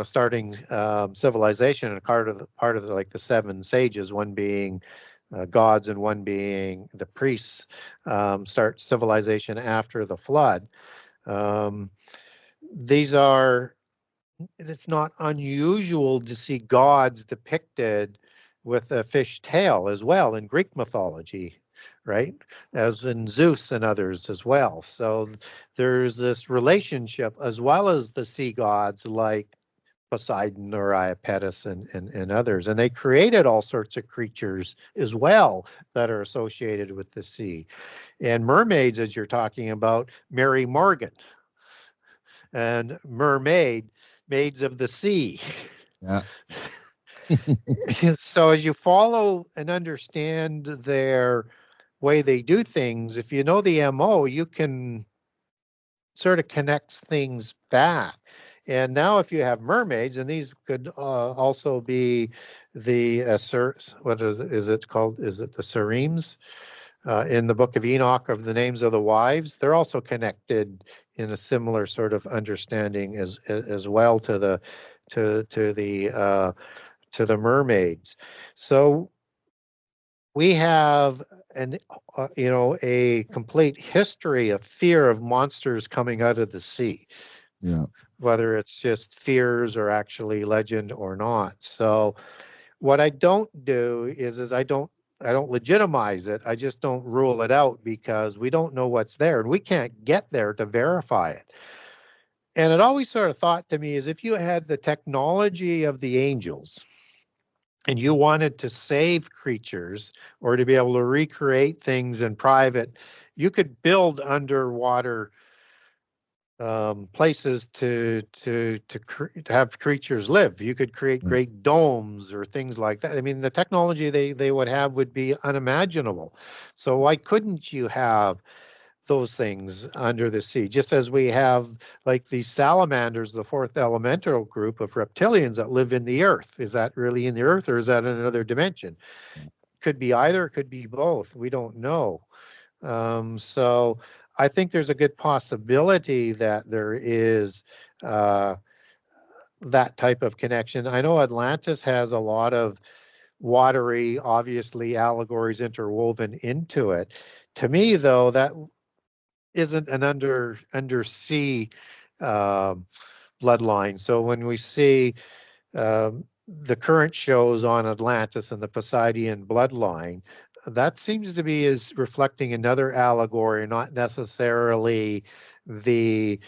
starting civilization, and part of like the 7 sages, one being gods and one being the priests, start civilization after the flood. It's not unusual to see gods depicted with a fish tail as well in Greek mythology, right? As in Zeus and others as well. So there's this relationship, as well as the sea gods like Poseidon or Iapetus and others. And they created all sorts of creatures as well that are associated with the sea. And mermaids, as you're talking about, Mary Morgan and mermaid, maids of the sea. Yeah. So as you follow and understand their way they do things, if you know the MO, you can sort of connect things back. And now if you have mermaids, and these could also be the what is it called? Is it the Seremes? In the Book of Enoch of the names of the wives, they're also connected in a similar sort of understanding as well to the to the mermaids. So we have a complete history of fear of monsters coming out of the sea. Yeah. Whether it's just fears or actually legend or not. So what I don't do is I don't legitimize it. I just don't rule it out because we don't know what's there and we can't get there to verify it. And it always sort of thought to me is if you had the technology of the angels and you wanted to save creatures or to be able to recreate things in private, you could build underwater places to have creatures live. You could create great domes or things like that. I mean, the technology they would have would be unimaginable. So why couldn't you have those things under the sea? Just as we have like these salamanders, the fourth elemental group of reptilians that live in the earth. Is that really in the earth or is that in another dimension? Could be either, it could be both. We don't know. So I think there's a good possibility that there is that type of connection. I know Atlantis has a lot of watery, obviously, allegories interwoven into it. To me, though, that isn't an undersea bloodline. So when we see the current shows on Atlantis and the Poseidian bloodline, that seems to be is reflecting another allegory, not necessarily the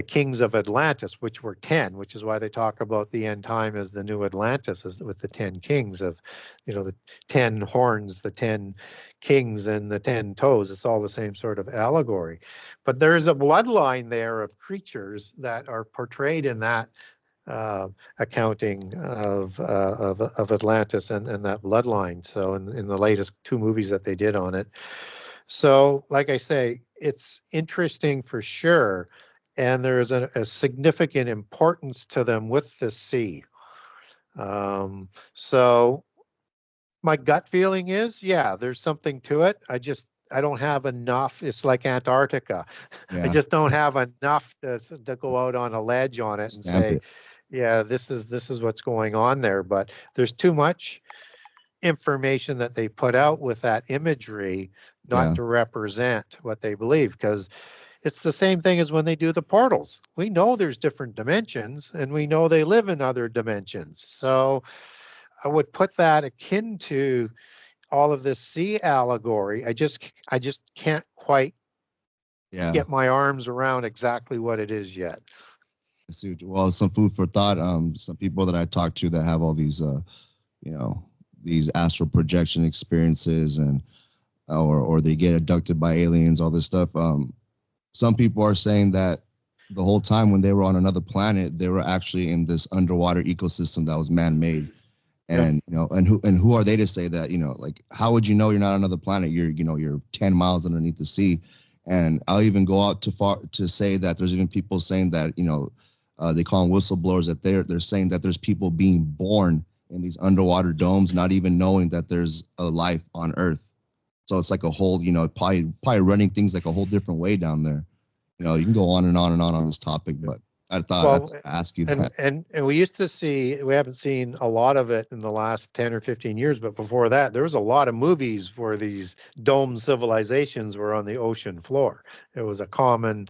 kings of Atlantis, which were 10, which is why they talk about the end time as the new Atlantis, with the 10 kings of, the 10 horns, the 10 kings, and the 10 toes. It's all the same sort of allegory. But there's a bloodline there of creatures that are portrayed in that accounting of Atlantis and that bloodline. So in the latest 2 movies that they did on it. So like I say, it's interesting for sure. And there is a significant importance to them with the sea. So my gut feeling is, yeah, there's something to it. I don't have enough. It's like Antarctica. Yeah. I just don't have enough to go out on a ledge on it and say, yeah, this is what's going on there. But there's too much information that they put out with that imagery not to represent what they believe, because it's the same thing as when they do the portals. We know there's different dimensions and we know they live in other dimensions. So I would put that akin to all of this sea allegory. I just can't quite get my arms around exactly what it is yet. Well, some food for thought. Some people that I talk to that have all these, these astral projection experiences, and or they get abducted by aliens, all this stuff. Some people are saying that the whole time when they were on another planet, they were actually in this underwater ecosystem that was man-made. And and who are they to say that? Like, how would you know you're not on another planet? You're 10 miles underneath the sea. And I'll even go out too far to say that there's even people saying that they call them whistleblowers, that they're saying that there's people being born in these underwater domes, not even knowing that there's a life on Earth. So it's like a whole, probably running things like a whole different way down there. You can go on and on and on this topic, but I thought I'd ask you that. And we used to see, we haven't seen a lot of it in the last 10 or 15 years, but before that, there was a lot of movies where these dome civilizations were on the ocean floor. It was a common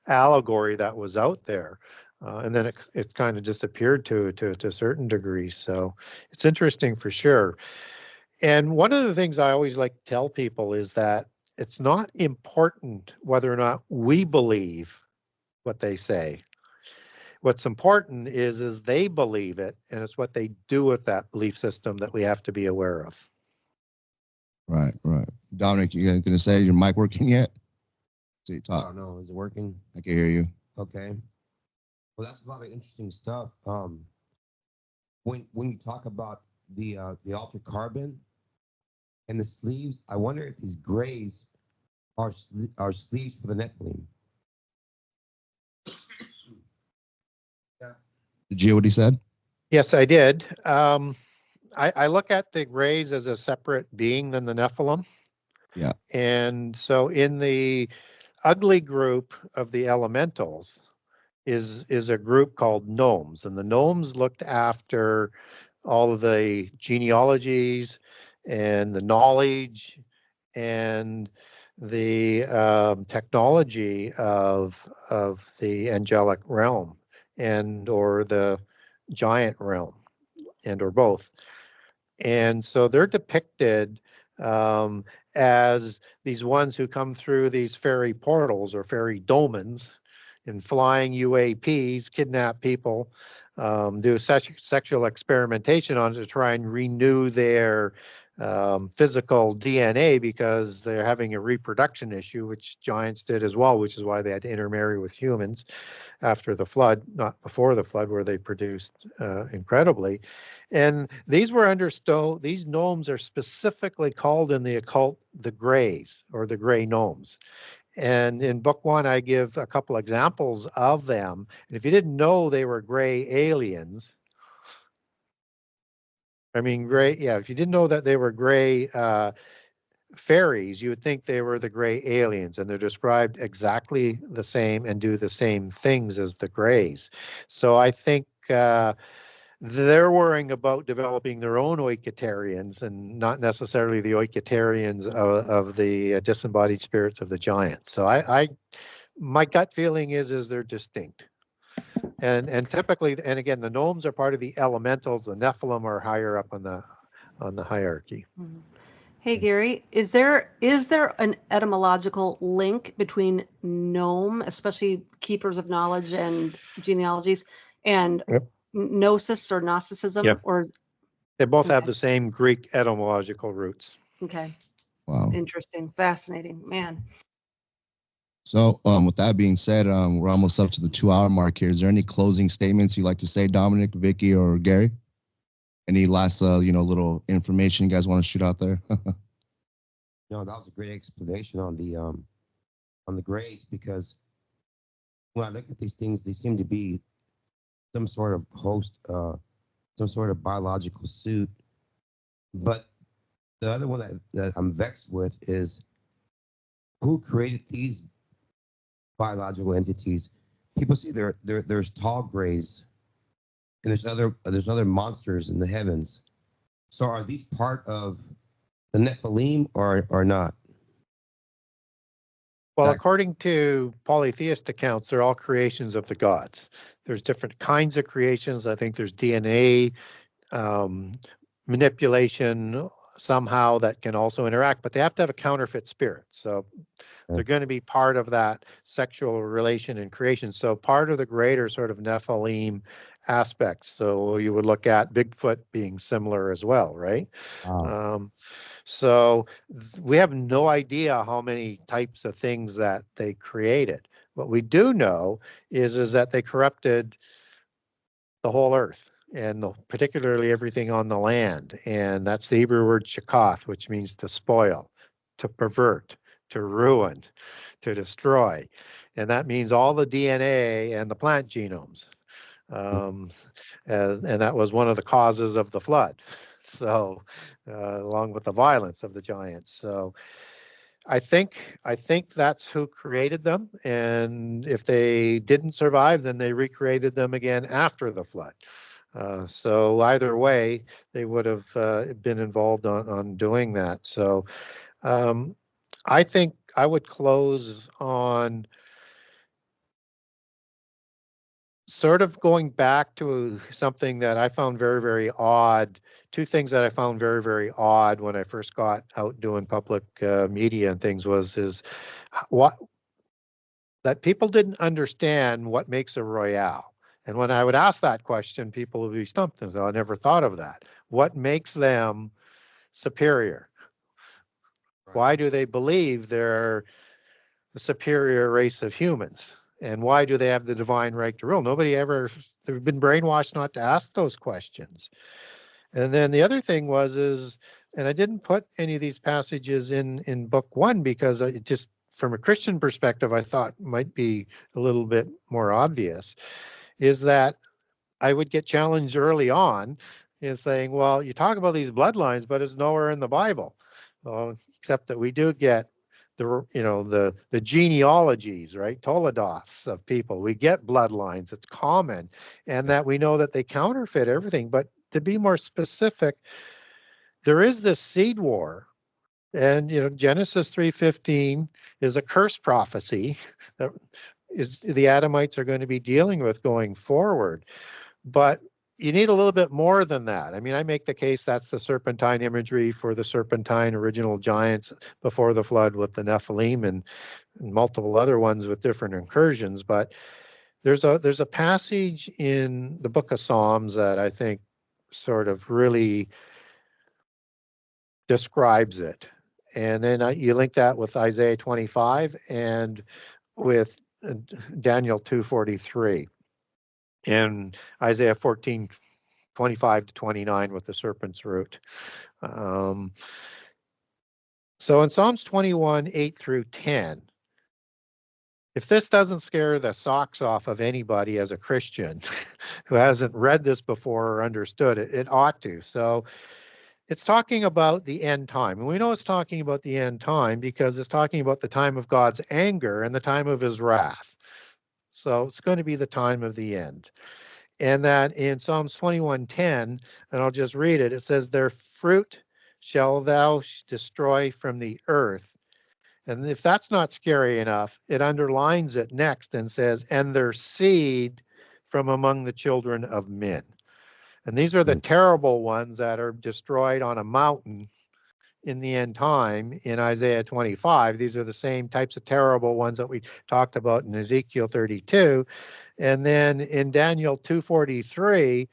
allegory that was out there. And then it kind of disappeared to a certain degree. So it's interesting for sure. And one of the things I always like to tell people is that it's not important whether or not we believe what they say. What's important is they believe it, and it's what they do with that belief system that we have to be aware of. Right. Dominic, you got anything to say? Your mic working yet? So you talk. I don't know. Is it working? I can hear you. Okay. Well, that's a lot of interesting stuff. When you talk about the altered carbon and the sleeves. I wonder if these grays are sleeves for the Nephilim. Did you hear what he said? Yes, I did. I look at the grays as a separate being than the Nephilim. Yeah. And so in the ugly group of the elementals is a group called gnomes. And the gnomes looked after all of the genealogies and the knowledge and the technology of the angelic realm and or the giant realm and or both. And so they're depicted as these ones who come through these fairy portals or fairy domens in flying UAPs, kidnap people, do sexual experimentation on it to try and renew their physical DNA because they're having a reproduction issue, which giants did as well, which is why they had to intermarry with humans after the flood, not before the flood, where they produced incredibly. And these were understood, these gnomes are specifically called in the occult the grays or the gray gnomes. And in book one, I give a couple examples of them. And if you didn't know they were gray aliens, if you didn't know that they were gray fairies, you would think they were the gray aliens, and they're described exactly the same and do the same things as the grays. So I think they're worrying about developing their own oikotarians and not necessarily the oikotarians of the disembodied spirits of the giants. So my gut feeling is they're distinct. And typically, and again, the gnomes are part of the elementals. The Nephilim are higher up on the hierarchy. Mm-hmm. Hey Gary, is there an etymological link between gnome, especially keepers of knowledge and genealogies, and gnosis or Gnosticism? Yep. Or they both have the same Greek etymological roots. Okay. Wow. Interesting. Fascinating. Man. So with that being said, we're almost up to the 2-hour mark here. Is there any closing statements you'd like to say, Dominic, Vickie, or Gary? Any last, little information you guys want to shoot out there? No, that was a great explanation on the grays, because when I look at these things, they seem to be some sort of host, some sort of biological suit. But the other one that I'm vexed with is who created these biological entities. People see there's tall grays, and there's other monsters in the heavens. So are these part of the Nephilim or not? Well, according to polytheist accounts, they're all creations of the gods. There's different kinds of creations. I think there's DNA manipulation somehow that can also interact, but they have to have a counterfeit spirit. So they're going to be part of that sexual relation and creation. So part of the greater sort of Nephilim aspects. So you would look at Bigfoot being similar as well, right? Wow. So we have no idea how many types of things that they created. What we do know is that they corrupted the whole earth, and particularly everything on the land. And that's the Hebrew word shakath, which means to spoil, to pervert, to ruin, to destroy. And that means all the DNA and the plant genomes. And that was one of the causes of the flood. So, along with the violence of the giants. So, I think that's who created them. And if they didn't survive, then they recreated them again after the flood. So either way, they would have been involved on doing that. So I think I would close on sort of going back to something that I found very, very odd. Two things that I found very, very odd when I first got out doing public media and things is what that people didn't understand what makes a royale. And when I would ask that question, people would be stumped and say, I never thought of that. What makes them superior? Right. Why do they believe they're the superior race of humans? And why do they have the divine right to rule? They've been brainwashed not to ask those questions. And then the other thing is, and I didn't put any of these passages in book one because it just, from a Christian perspective, I thought might be a little bit more obvious, is that I would get challenged early on in saying, well, you talk about these bloodlines, but it's nowhere in the Bible. Well, except that we do get the genealogies, right? Toledoths of people. We get bloodlines. It's common, and that we know that they counterfeit everything. But to be more specific, there is this seed war, and Genesis 3:15 is a curse prophecy that is the Adamites are going to be dealing with going forward. But you need a little bit more than that. I mean, I make the case that's the serpentine imagery for the serpentine original giants before the flood with the Nephilim and multiple other ones with different incursions. But there's a passage in the book of Psalms that I think sort of really describes it. And then you link that with Isaiah 25 and with Daniel 2:43. And Isaiah 14:25-29 with the serpent's root. So in Psalms 21:8-10, if this doesn't scare the socks off of anybody as a Christian who hasn't read this before or understood it, it ought to. So it's talking about the end time. And we know it's talking about the end time because it's talking about the time of God's anger and the time of his wrath. So it's going to be the time of the end. And that in Psalms 21:10, and I'll just read it, it says, their fruit shall thou destroy from the earth. And if that's not scary enough, it underlines it next and says, and their seed from among the children of men. And these are the terrible ones that are destroyed on a mountain in the end time in Isaiah 25. These are the same types of terrible ones that we talked about in Ezekiel 32. And then in Daniel 2:43,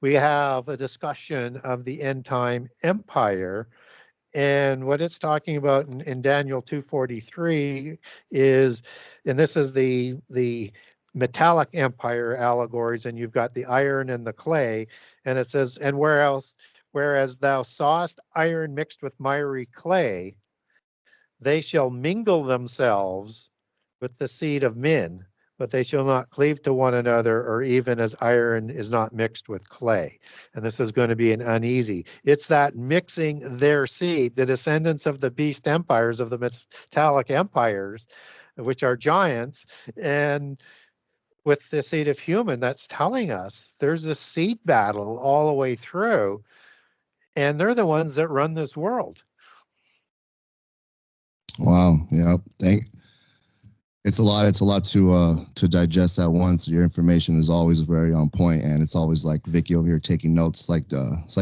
we have a discussion of the end time empire. And what it's talking about in Daniel 2:43 is, and this is the metallic empire allegories, and you've got the iron and the clay, and it says, and whereas thou sawest iron mixed with miry clay, they shall mingle themselves with the seed of men, but they shall not cleave to one another, or even as iron is not mixed with clay. And this is going to be an uneasy. It's that mixing their seed, the descendants of the beast empires, of the metallic empires, which are giants, and with the seed of human, that's telling us there's a seed battle all the way through, and they're the ones that run this world. Wow. Yeah. It's a lot to digest at once. Your information is always very on point, and it's always like Vickie over here taking notes. It's like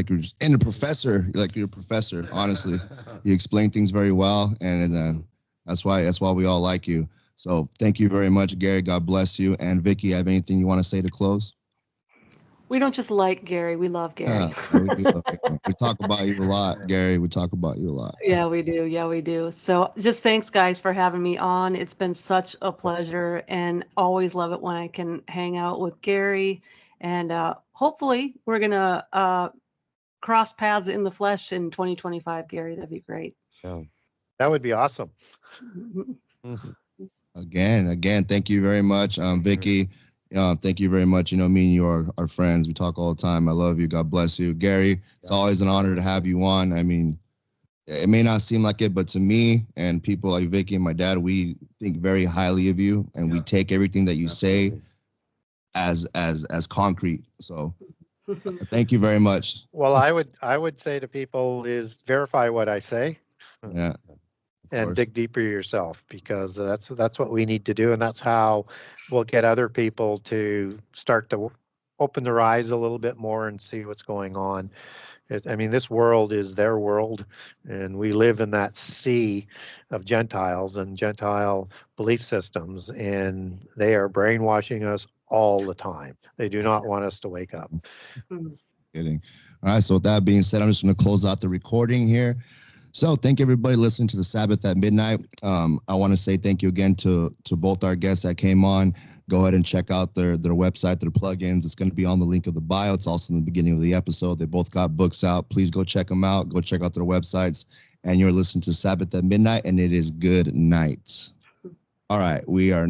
you're just and a professor. You're a professor. Honestly, you explain things very well, and that's why we all like you. So thank you very much, Gary. God bless you. And Vickie, have anything you want to say to close? We don't just like Gary, we love Gary. We talk about you a lot, Gary. We talk about you a lot. Yeah, we do. Yeah, we do. So just thanks, guys, for having me on. It's been such a pleasure, and always love it when I can hang out with Gary. And hopefully we're going to cross paths in the flesh in 2025, Gary. That'd be great. Yeah, that would be awesome. Again, thank you very much, Vickie. Thank you very much. Me and you are friends. We talk all the time. I love you. God bless you. Gary, it's always an honor to have you on. I mean, it may not seem like it, but to me and people like Vickie and my dad, we think very highly of you, and we take everything that you say as concrete. So thank you very much. Well, I would say to people is verify what I say. Yeah. And dig deeper yourself, because that's what we need to do, and that's how we'll get other people to start to open their eyes a little bit more and see what's going on. This world is their world, and we live in that sea of Gentiles and Gentile belief systems, and they are brainwashing us all the time. They do not want us to wake up. Kidding. All right, so with that being said, I'm just going to close out the recording here. So thank everybody listening to the Sabbath at Midnight. I want to say thank you again to both our guests that came on. Go ahead and check out their website, their plugins. It's going to be on the link of the bio. It's also in the beginning of the episode. They both got books out. Please go check them out. Go check out their websites. And you're listening to Sabbath at Midnight, and it is good night. All right, we are